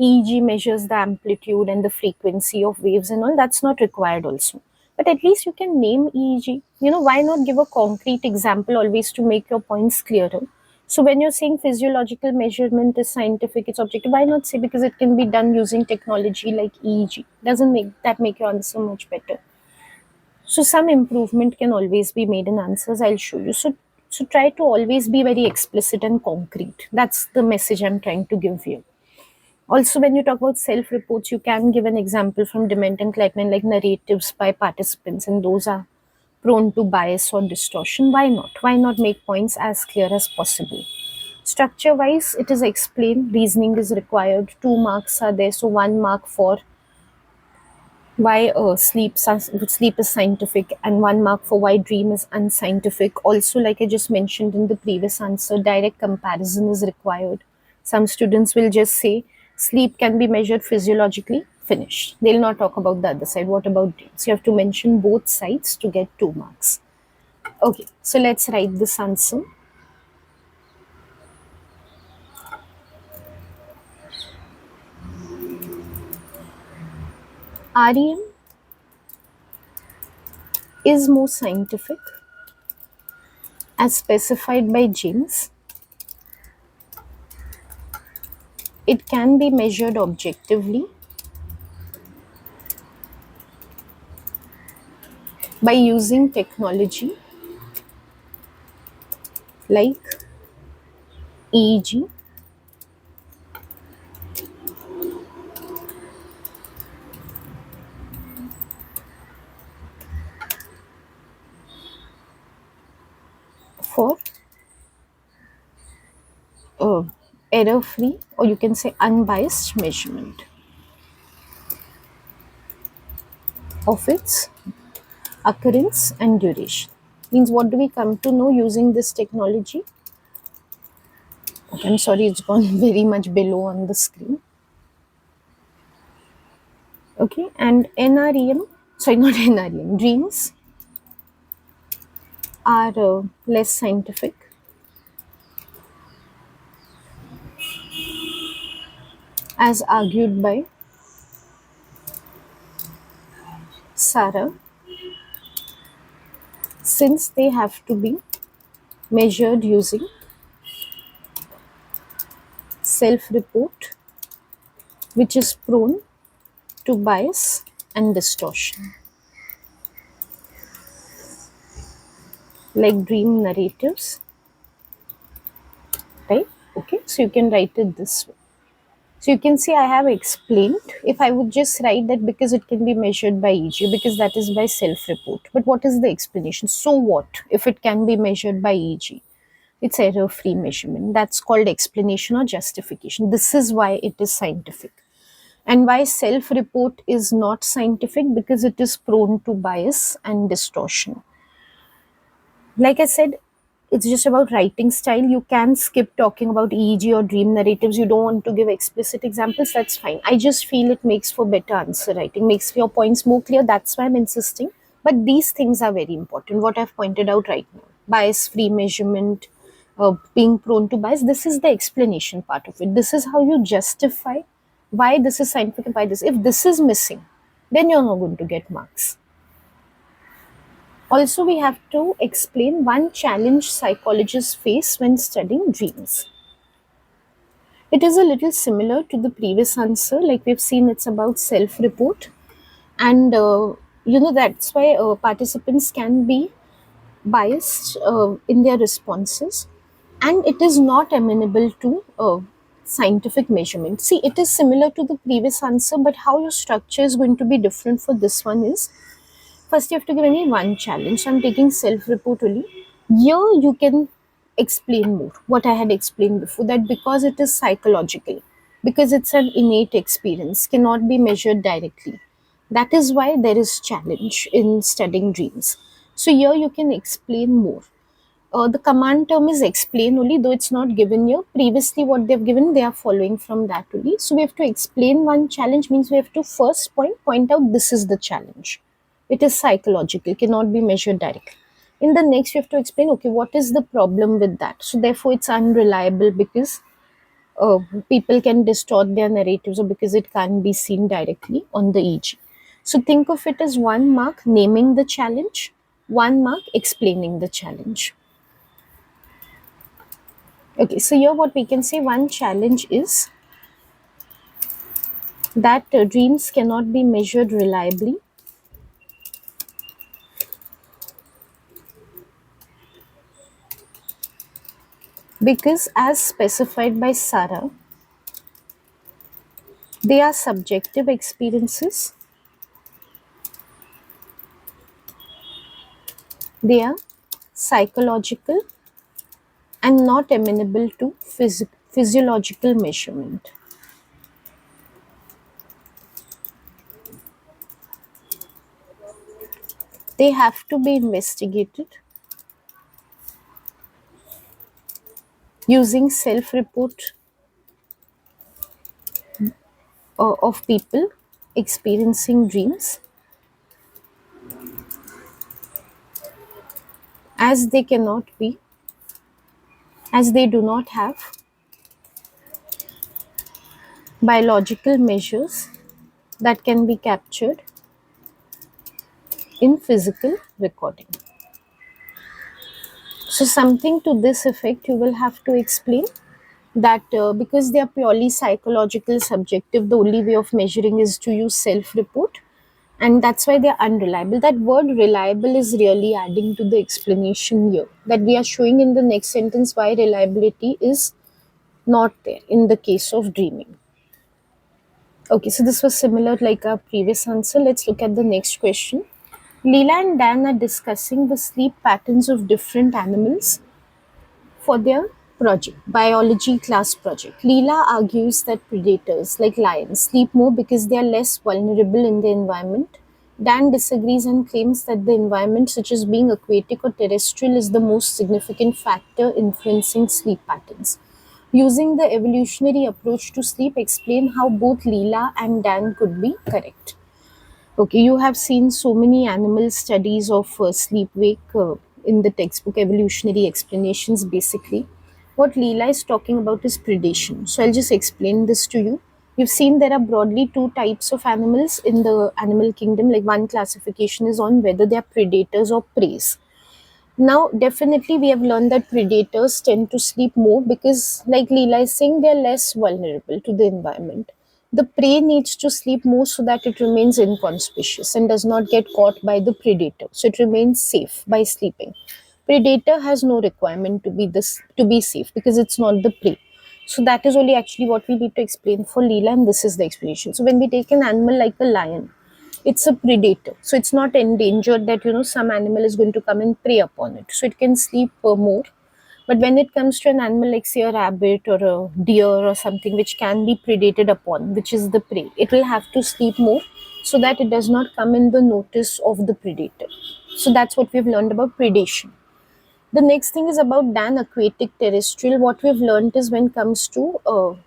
EEG measures the amplitude and the frequency of waves and all. That's not required also. But at least you can name EEG. Why not give a concrete example always to make your points clearer? So when you're saying physiological measurement is scientific, it's objective, why not say because it can be done using technology like EEG? Doesn't make your answer much better? So some improvement can always be made in answers. I'll show you. So try to always be very explicit and concrete. That's the message I'm trying to give you. Also, when you talk about self-reports, you can give an example from Dement and Kleitman, like narratives by participants, and those are prone to bias or distortion. Why not? Why not make points as clear as possible? Structure-wise, it is explained. Reasoning is required. 2 marks are there, so 1 mark for why sleep is scientific, and 1 mark for why dream is unscientific. Also, like I just mentioned in the previous answer, direct comparison is required. Some students will just say sleep can be measured physiologically, finished. They'll not talk about the other side. What about dreams? You have to mention both sides to get 2 marks. Okay, so let's write this answer. REM is more scientific as specified by James. It can be measured objectively by using technology like EEG, for error free, or you can say unbiased measurement of its occurrence and duration. Means what do we come to know using this technology? Okay, I'm sorry, it's gone very much below on the screen. Okay, and NREM, sorry, not NREM, dreams are less scientific as argued by Sarah, since they have to be measured using self-report, which is prone to bias and distortion, like dream narratives, right? Okay, so you can write it this way. So you can see I have explained. If I would just write that because it can be measured by EEG, because that is by self-report. But what is the explanation? So what if it can be measured by EEG? It's error-free measurement. That's called explanation or justification. This is why it is scientific. And why self report is not scientific? Because it is prone to bias and distortion. Like I said, it's just about writing style. You can skip talking about EEG or dream narratives. You don't want to give explicit examples, that's fine. I just feel it makes for better answer writing, makes your points more clear. That's why I'm insisting. But these things are very important, what I've pointed out right now. Bias free measurement, being prone to bias. This is the explanation part of it. This is how you justify why this is scientific and why this. If this is missing, then you're not going to get marks. Also, we have to explain one challenge psychologists face when studying dreams. It is a little similar to the previous answer, like we've seen, it's about self report, and that's why participants can be biased in their responses, and it is not amenable to scientific measurement. See, it is similar to the previous answer, but how your structure is going to be different for this one is, first, you have to give any one challenge. I'm taking self report only. Here, you can explain more what I had explained before, that because it is psychological, because it's an innate experience, cannot be measured directly. That is why there is challenge in studying dreams. So, here you can explain more. The command term is explain only, though it's not given here. Previously, what they've given, they are following from that only. So, we have to explain one challenge, means we have to first point out this is the challenge. It is psychological, cannot be measured directly. In the next, you have to explain, okay, what is the problem with that? So, therefore, it's unreliable because people can distort their narratives, or because it can't be seen directly on the EG. So, think of it as 1 mark naming the challenge, 1 mark explaining the challenge. Okay, so here what we can say, one challenge is that dreams cannot be measured reliably because, as specified by Sarah, they are subjective experiences, they are psychological and not amenable to physiological measurement. They have to be investigated using self report of people experiencing dreams, as they cannot be, as they do not have biological measures that can be captured in physical recording. So, something to this effect you will have to explain, that because they are purely psychological, subjective, the only way of measuring is to use self report, and that's why they are unreliable. That word reliable is really adding to the explanation here, that we are showing in the next sentence why reliability is not there in the case of dreaming. Okay, so this was similar like our previous answer. Let's look at the next question. Leela and Dan are discussing the sleep patterns of different animals for their project, biology class project. Leela argues that predators like lions sleep more because they are less vulnerable in the environment. Dan disagrees and claims that the environment, such as being aquatic or terrestrial, is the most significant factor influencing sleep patterns. Using the evolutionary approach to sleep, explain how both Leela and Dan could be correct. Okay, you have seen so many animal studies of sleep wake in the textbook, evolutionary explanations basically. What Leela is talking about is predation. So I'll just explain this to you. You've seen there are broadly two types of animals in the animal kingdom. Like, one classification is on whether they are predators or preys. Now, definitely, we have learned that predators tend to sleep more because, like Leela is saying, they're less vulnerable to the environment. The prey needs to sleep more so that it remains inconspicuous and does not get caught by the predator. So it remains safe by sleeping. Predator has no requirement to be safe because it's not the prey. So that is only actually what we need to explain for Leela, and this is the explanation. So when we take an animal like a lion, it's a predator, so it's not endangered that some animal is going to come and prey upon it, so it can sleep more. But when it comes to an animal like say a rabbit or a deer or something which can be predated upon, which is the prey, it will have to sleep more so that it does not come in the notice of the predator. So that's what we've learned about predation. The next thing is about Dan, aquatic terrestrial. What we've learned is when it comes to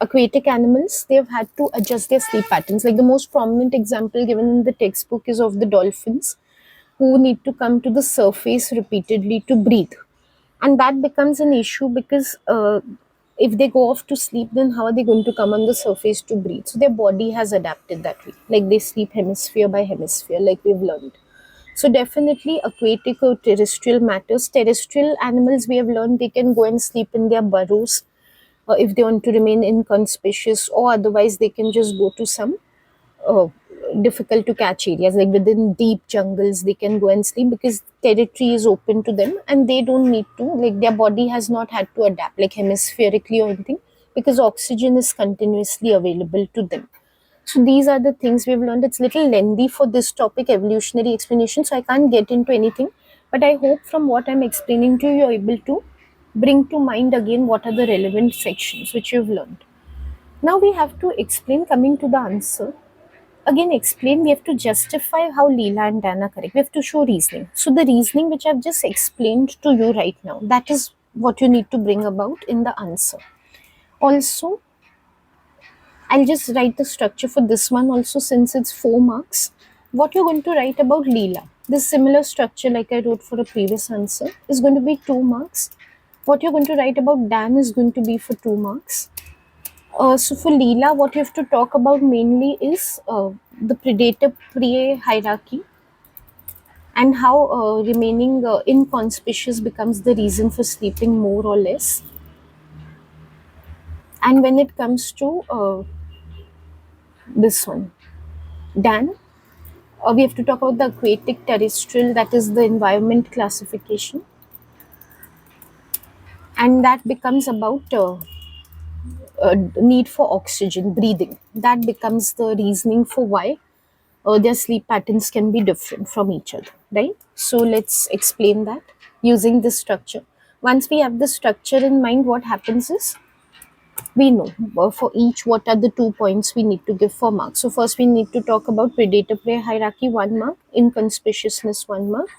aquatic animals, they've had to adjust their sleep patterns. Like the most prominent example given in the textbook is of the dolphins, who need to come to the surface repeatedly to breathe. And that becomes an issue because if they go off to sleep, then how are they going to come on the surface to breathe? So their body has adapted that way. Like they sleep hemisphere by hemisphere, like we've learned. So definitely aquatic or terrestrial matters. Terrestrial animals, we have learned they can go and sleep in their burrows if they want to remain inconspicuous, or otherwise they can just go to some uh, difficult to catch areas, like within deep jungles they can go and sleep because territory is open to them and they don't need to, like their body has not had to adapt like hemispherically or anything, because oxygen is continuously available to them. So these are the things we've learned. It's little lengthy for this topic, evolutionary explanation, so I can't get into anything, but I hope from what I'm explaining to you, you're able to bring to mind again what are the relevant sections which you've learned. Now we have to explain, coming to the answer. Again, explain, we have to justify how Leela and Dan are correct. We have to show reasoning. So the reasoning which I've just explained to you right now, that is what you need to bring about in the answer. Also, I'll just write the structure for this one also, since it's 4 marks. What you're going to write about Leela, this similar structure like I wrote for a previous answer, is going to be 2 marks. What you're going to write about Dan is going to be for 2 marks. So for Leela, what you have to talk about mainly is the predator-prey hierarchy and how remaining inconspicuous becomes the reason for sleeping more or less. And when it comes to this one, Dan, we have to talk about the aquatic terrestrial, that is the environment classification. And that becomes about need for oxygen, breathing. That becomes the reasoning for why their sleep patterns can be different from each other, right? So let's explain that using this structure. Once we have the structure in mind, what happens is we know for each what are the 2 points we need to give for marks. So first we need to talk about predator prey hierarchy, 1 mark, inconspicuousness, 1 mark,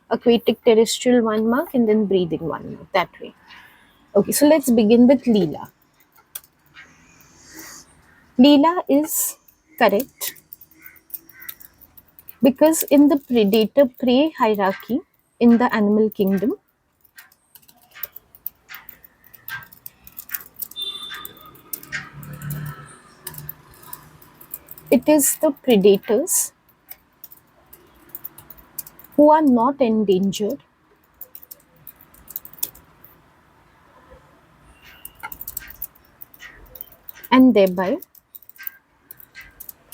aquatic terrestrial, 1 mark, and then breathing, 1 mark, that way. Okay, so let's begin with Leela. Leela is correct because in the predator prey hierarchy in the animal kingdom, it is the predators who are not endangered and thereby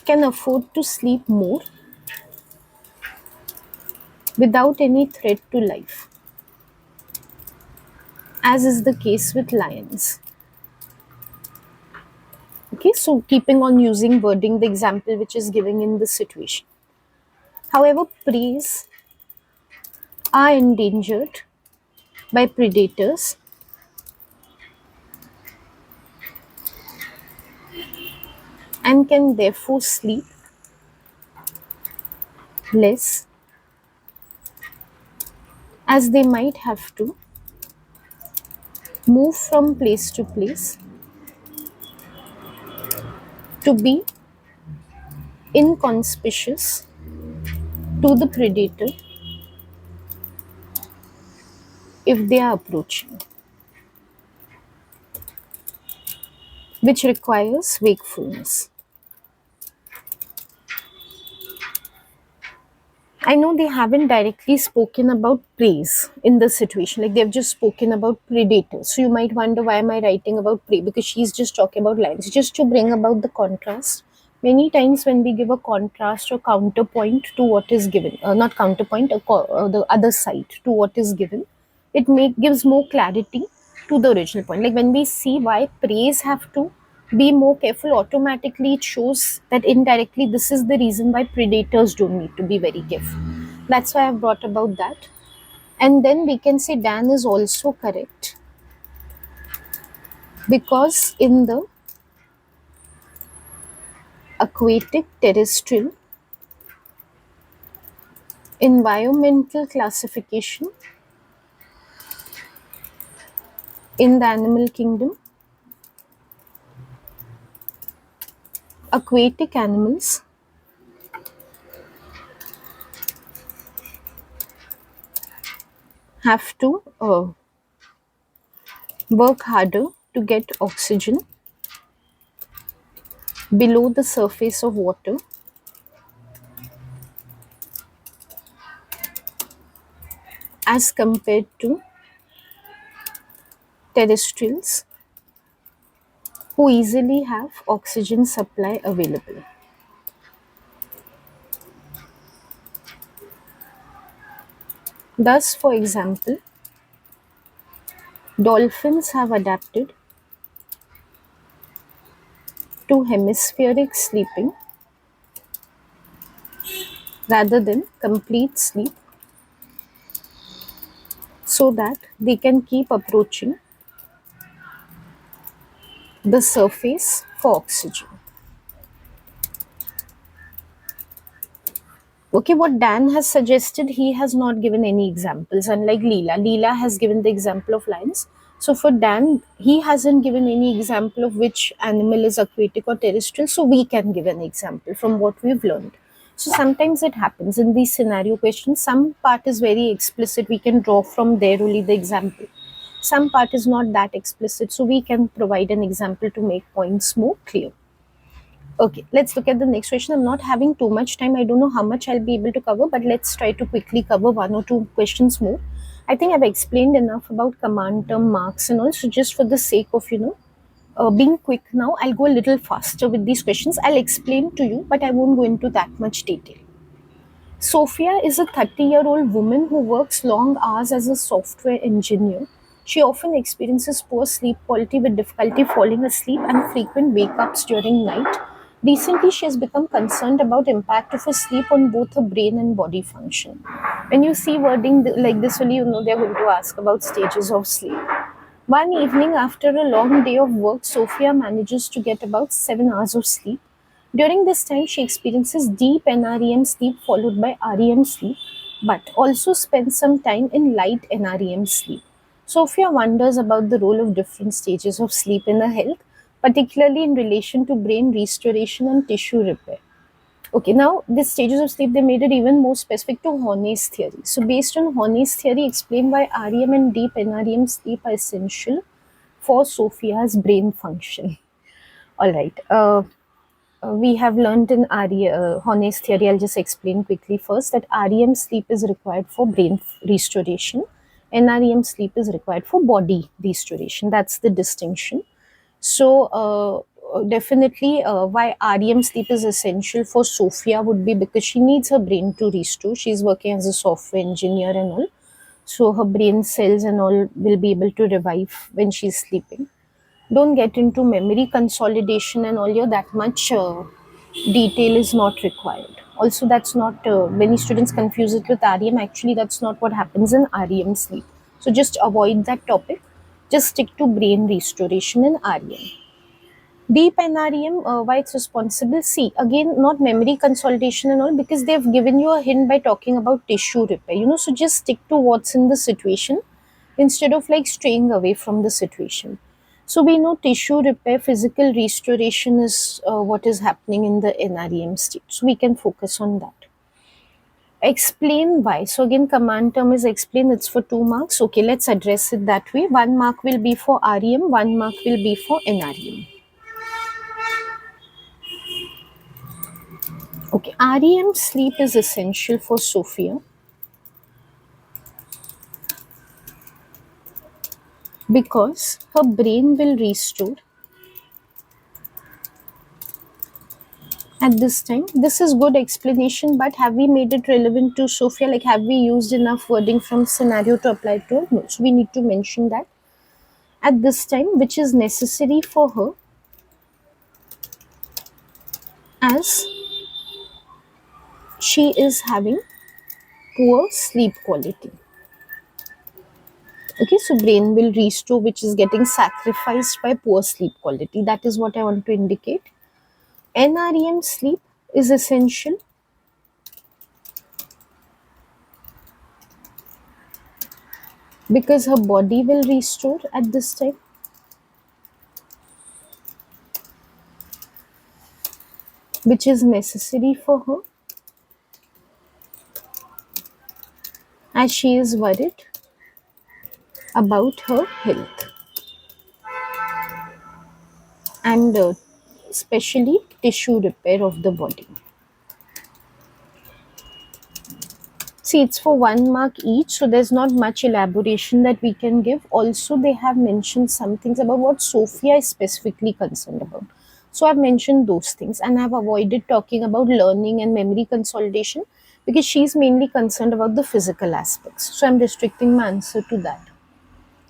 can afford to sleep more without any threat to life, as is the case with lions. Okay, so keeping on using wording, the example which is given in this situation. However, preys are endangered by predators and can therefore sleep less, as they might have to move from place to place to be inconspicuous to the predator if they are approaching, which requires wakefulness. I know they haven't directly spoken about praise in this situation, like they've just spoken about predators. So you might wonder, why am I writing about prey? Because she's just talking about lions, just to bring about the contrast. Many times when we give a contrast or counterpoint to what is given, not counterpoint, the other side to what is given, gives more clarity to the original point. Like when we see why praise have to be more careful, automatically it shows that indirectly this is the reason why predators don't need to be very careful. That's why I've brought about that. And then we can say Dan is also correct, because in the aquatic terrestrial environmental classification in the animal kingdom, aquatic animals have to work harder to get oxygen below the surface of water as compared to terrestrials who easily have oxygen supply available. Thus, for example, dolphins have adapted to hemispheric sleeping rather than complete sleep, so that they can keep approaching the surface for oxygen. Okay, what Dan has suggested, he has not given any examples, unlike Leela. Leela has given the example of lions. So for Dan, he hasn't given any example of which animal is aquatic or terrestrial, so we can give an example from what we've learned. So sometimes it happens in these scenario questions, some part is very explicit, we can draw from there only the example. Some part is not that explicit, so we can provide an example to make points more clear. Okay, let's look at the next question. I'm not having too much time. I don't know how much I'll be able to cover, but let's try to quickly cover one or two questions more. I think I've explained enough about command term marks and all. So just for the sake of, being quick now, I'll go a little faster with these questions. I'll explain to you, but I won't go into that much detail. Sophia is a 30-year-old woman who works long hours as a software engineer. She often experiences poor sleep quality with difficulty falling asleep and frequent wake-ups during night. Recently, she has become concerned about impact of her sleep on both her brain and body function. When you see wording like this, only you know they're going to ask about stages of sleep. One evening, after a long day of work, Sophia manages to get about 7 hours of sleep. During this time, she experiences deep NREM sleep followed by REM sleep, but also spends some time in light NREM sleep. Sophia wonders about the role of different stages of sleep in her health, particularly in relation to brain restoration and tissue repair. Okay, now these stages of sleep, they made it even more specific to Horney's theory. So based on Horney's theory, explain why REM and deep NREM sleep are essential for Sophia's brain function. All right. We have learned in Horney's theory, I'll just explain quickly first, that REM sleep is required for brain restoration, NREM sleep is required for body restoration. That's the distinction. So, definitely, why REM sleep is essential for Sophia would be because she needs her brain to restore. She's working as a software engineer and all. So, her brain cells and all will be able to revive when she's sleeping. Don't get into memory consolidation and all your that much detail is not required. Also, that's not, many students confuse it with REM. Actually, that's not what happens in REM sleep. So, just avoid that topic. Just stick to brain restoration in REM. Deep NREM, why it's responsible? See, again, not memory consolidation and all, because they've given you a hint by talking about tissue repair. So just stick to what's in the situation instead of like straying away from the situation. So we know tissue repair, physical restoration is what is happening in the NREM state. So we can focus on that. Explain why. So again, command term is explain. It's for 2 marks. Okay, let's address it that way. 1 mark will be for REM, 1 mark will be for NREM. Okay, REM sleep is essential for Sophia because her brain will restore at this time. This is good explanation, but have we made it relevant to Sophia? Like, have we used enough wording from scenario to apply to her? No, so we need to mention that at this time, which is necessary for her as she is having poor sleep quality. Okay, so brain will restore, which is getting sacrificed by poor sleep quality. That is what I want to indicate. NREM sleep is essential because her body will restore at this time, which is necessary for her as she is worried about her health and especially tissue repair of the body. See, it's for 1 mark each, so there's not much elaboration that we can give. Also, they have mentioned some things about what Sophia is specifically concerned about. So, I've mentioned those things and I've avoided talking about learning and memory consolidation because she's mainly concerned about the physical aspects. So, I'm restricting my answer to that.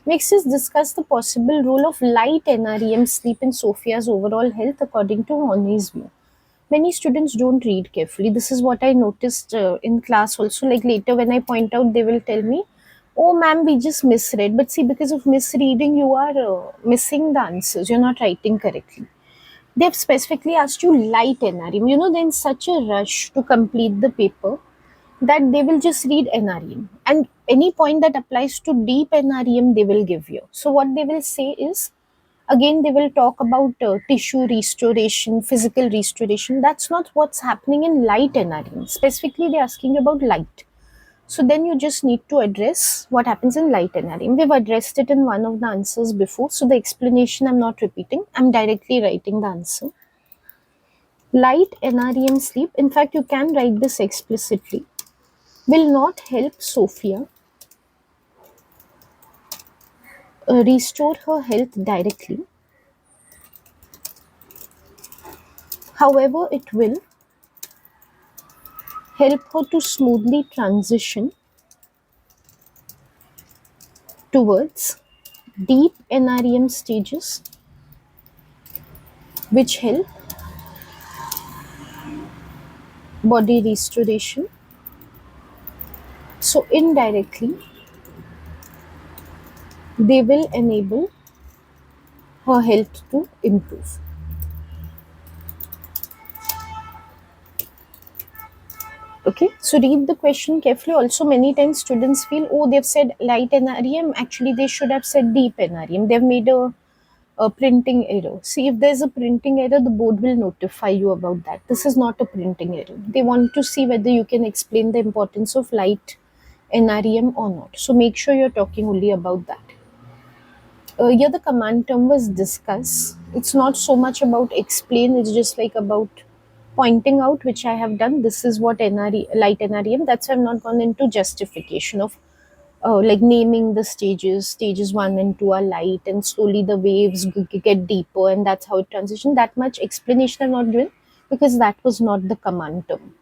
Next is discuss the possible role of light NREM sleep in Sophia's overall health according to Horney's view. Many students don't read carefully. This is what I noticed in class also. Like later when I point out, they will tell me, oh ma'am, we just misread. But see, because of misreading, you are missing the answers. You're not writing correctly. They've specifically asked you light NREM. They're in such a rush to complete the paper that they will just read NREM. And any point that applies to deep NREM, they will give you. So what they will say is, again, they will talk about tissue restoration, physical restoration. That's not what's happening in light NREM. Specifically, they're asking about light. So then you just need to address what happens in light NREM. We've addressed it in one of the answers before. So the explanation I'm not repeating. I'm directly writing the answer. Light NREM sleep, in fact, you can write this explicitly, will not help Sophia restore her health directly. However, it will help her to smoothly transition towards deep NREM stages, which help body restoration. So, indirectly, they will enable her health to improve. Okay, so read the question carefully. Also, many times students feel, oh, they've said light NREM, actually, they should have said deep NREM. They've made a printing error. See, if there's a printing error, the board will notify you about that. This is not a printing error. They want to see whether you can explain the importance of light NREM or not. So make sure you're talking only about that. Here the command term was discuss. It's not so much about explain, it's just like about pointing out, which I have done. This is what light NREM. That's why I've not gone into justification of like naming the stages 1 and 2 are light and slowly the waves get deeper and that's how it transitions. That much explanation I'm not doing because that was not the command term.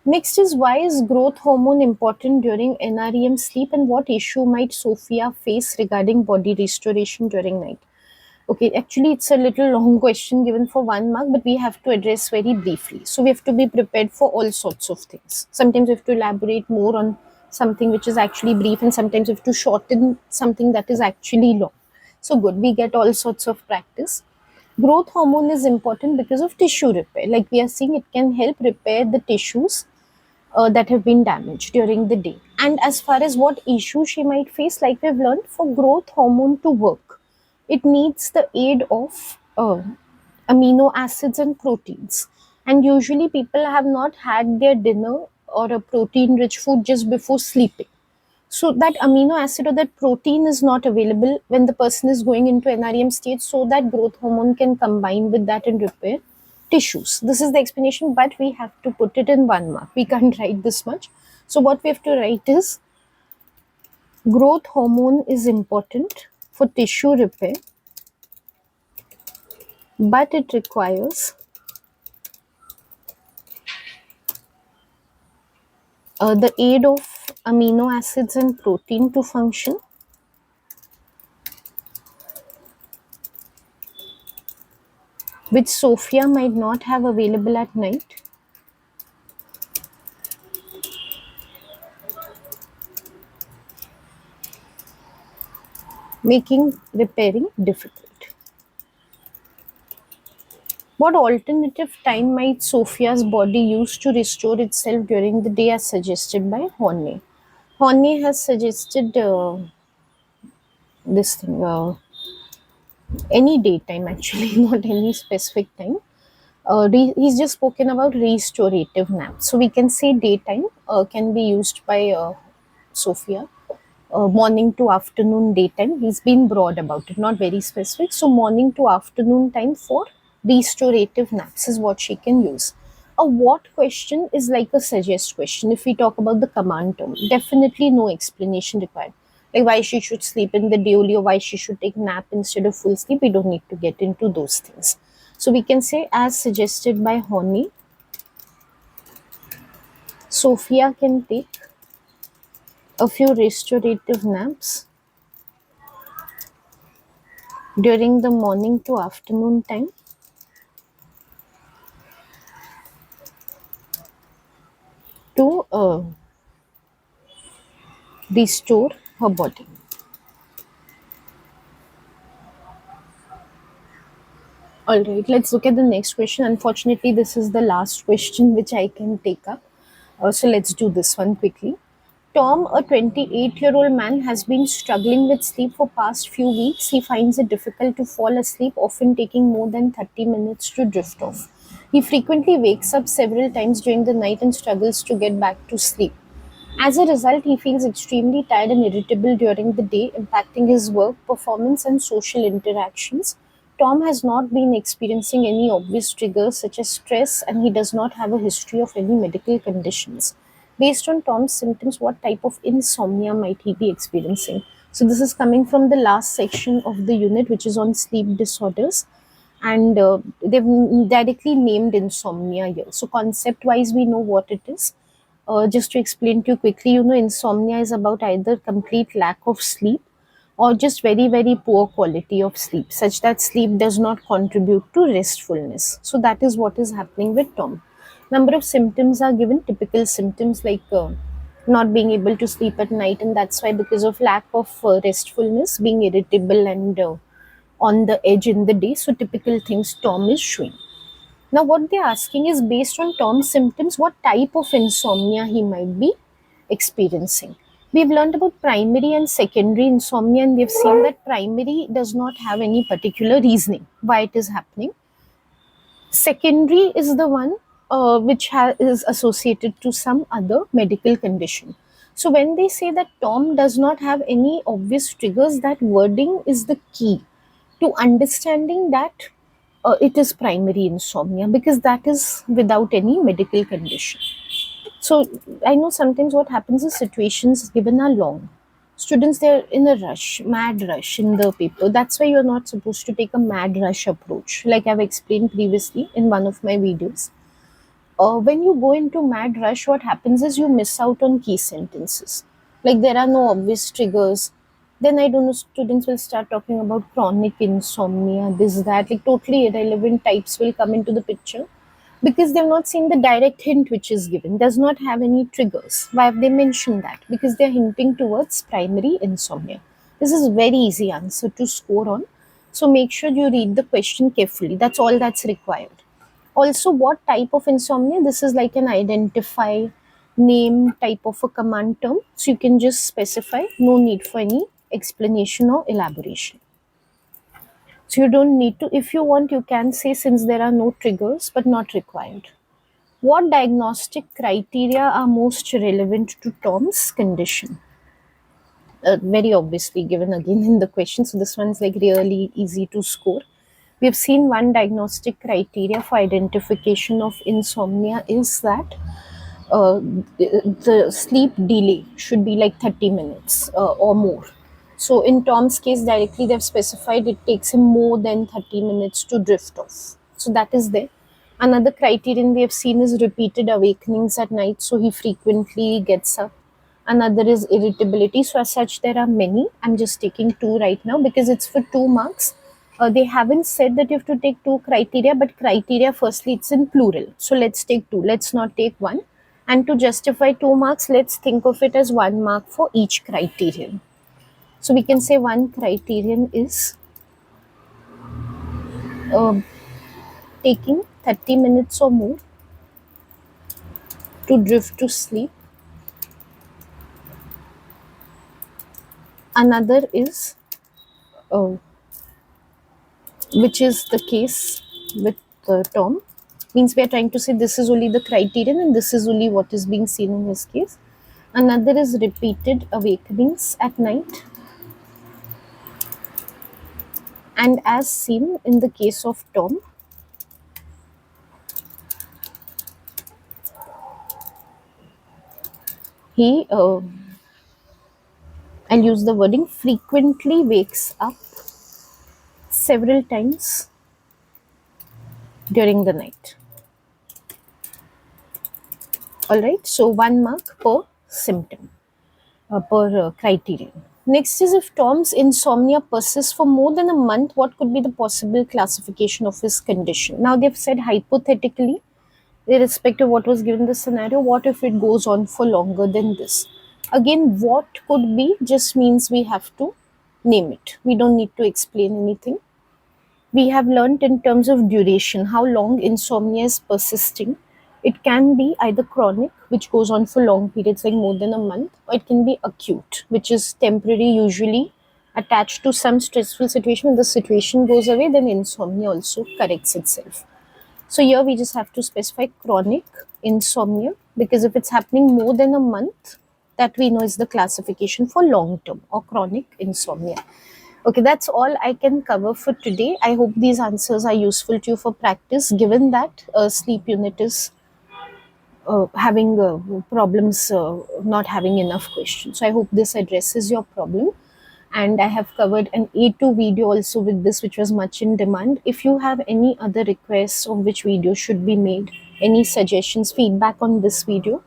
Next is, why is growth hormone important during NREM sleep and what issue might Sophia face regarding body restoration during night? Okay, actually, it's a little long question given for 1 mark, but we have to address very briefly. So we have to be prepared for all sorts of things. Sometimes we have to elaborate more on something which is actually brief, and sometimes we have to shorten something that is actually long. So good, we get all sorts of practice. Growth hormone is important because of tissue repair. Like we are seeing, it can help repair the tissues that have been damaged during the day. And as far as what issue she might face, like we've learned, for growth hormone to work, it needs the aid of amino acids and proteins. And usually, people have not had their dinner or a protein rich food just before sleeping. So, that amino acid or that protein is not available when the person is going into NREM stage, so that growth hormone can combine with that and repair tissues. This is the explanation, but we have to put it in 1 mark. We can't write this much. So, what we have to write is growth hormone is important for tissue repair, but it requires the aid of amino acids and protein to function, which Sophia might not have available at night. making repairing difficult. What alternative time might Sophia's body use to restore itself during the day as suggested by Horney? Horney has suggested this thing, any daytime actually, not any specific time. He's just spoken about restorative nap. So we can say daytime can be used by Sophia. Morning to afternoon, daytime. He's been broad about it, not very specific. So morning to afternoon time for restorative naps is what she can use. A what question is like a suggest question. If we talk about the command term, definitely no explanation required. Like why she should sleep in the day only or why she should take nap instead of full sleep. We don't need to get into those things. So we can say as suggested by Horney, Sophia can take a few restorative naps during the morning to afternoon time to restore her body. All right, let's look at the next question. Unfortunately, this is the last question which I can take up. So let's do this one quickly. Tom, a 28-year-old man, has been struggling with sleep for past few weeks. He finds it difficult to fall asleep, often taking more than 30 minutes to drift off. He frequently wakes up several times during the night and struggles to get back to sleep. As a result, he feels extremely tired and irritable during the day, impacting his work performance and social interactions. Tom has not been experiencing any obvious triggers such as stress, and he does not have a history of any medical conditions. Based on Tom's symptoms, what type of insomnia might he be experiencing? So, this is coming from the last section of the unit, which is on sleep disorders, and they've directly named insomnia here. So, concept wise, we know what it is. Just to explain to you quickly, insomnia is about either complete lack of sleep or just very, very poor quality of sleep, such that sleep does not contribute to restfulness. So, that is what is happening with Tom. Number of symptoms are given, typical symptoms like not being able to sleep at night, and that's why, because of lack of restfulness, being irritable and on the edge in the day. So, typical things Tom is showing. Now, what they're asking is based on Tom's symptoms, what type of insomnia he might be experiencing. We've learned about primary and secondary insomnia, and we've seen that primary does not have any particular reasoning why it is happening. Secondary is the one which is associated to some other medical condition. So, when they say that Tom does not have any obvious triggers, that wording is the key to understanding that it is primary insomnia, because that is without any medical condition. So I know sometimes what happens is situations given are long. Students, they're in a rush, mad rush in the paper. That's why you're not supposed to take a mad rush approach, like I've explained previously in one of my videos. When you go into mad rush, what happens is you miss out on key sentences. Like there are no obvious triggers. Then I don't know, students will start talking about chronic insomnia, this, that, like totally irrelevant types will come into the picture because they've not seen the direct hint which is given, does not have any triggers. Why have they mentioned that? Because they're hinting towards primary insomnia. This is very easy answer to score on. So make sure you read the question carefully. That's all that's required. Also, what type of insomnia? This is like an identify name type of a command term. So you can just specify, no need for any explanation or elaboration. So you don't need to, if you want, you can say since there are no triggers, but not required. What diagnostic criteria are most relevant to Tom's condition? Very obviously given again in the question. So this one's like really easy to score. We've seen one diagnostic criteria for identification of insomnia is that uh, the sleep delay should be like 30 minutes or more. So in Tom's case, directly they've specified it takes him more than 30 minutes to drift off. So that is there. Another criterion we have seen is repeated awakenings at night. So he frequently gets up. Another is irritability. So as such, there are many. I'm just taking two right now because it's for 2 marks. They haven't said that you have to take two criteria, but criteria firstly it's in plural. So let's take two. Let's not take one. And to justify 2 marks, let's think of it as 1 mark for each criterion. So we can say one criterion is uh, taking 30 minutes or more to drift to sleep. Another is, uh, which is the case with Tom, means we are trying to say this is only the criterion and this is only what is being seen in his case. Another is repeated awakenings at night, and as seen in the case of Tom, he, I'll use the wording, frequently wakes up several times during the night. All right, so 1 mark per symptom, per criterion. Next is, if Tom's insomnia persists for more than a month, what could be the possible classification of his condition? Now they've said hypothetically, irrespective of what was given the scenario, what if it goes on for longer than this? Again, what could be just means we have to name it. We don't need to explain anything. We have learnt in terms of duration how long insomnia is persisting. It can be either chronic, which goes on for long periods like more than a month, or it can be acute, which is temporary, usually attached to some stressful situation. When the situation goes away, then insomnia also corrects itself. So here we just have to specify chronic insomnia, because if it's happening more than a month, that we know is the classification for long term or chronic insomnia. Okay, that's all I can cover for today. I hope these answers are useful to you for practice, given that sleep unit is having problems not having enough questions. So I hope this addresses your problem. And I have covered an A2 video also with this, which was much in demand. If you have any other requests on which video should be made, any suggestions, feedback on this video,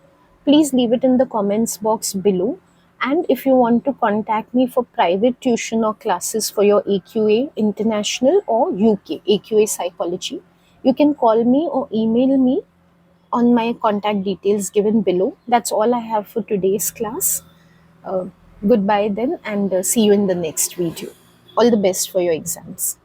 please leave it in the comments box below. And if you want to contact me for private tuition or classes for your AQA International or UK AQA Psychology, you can call me or email me on my contact details given below. That's all I have for today's class. Uh, Goodbye then, and see you in the next video. All the best for your exams.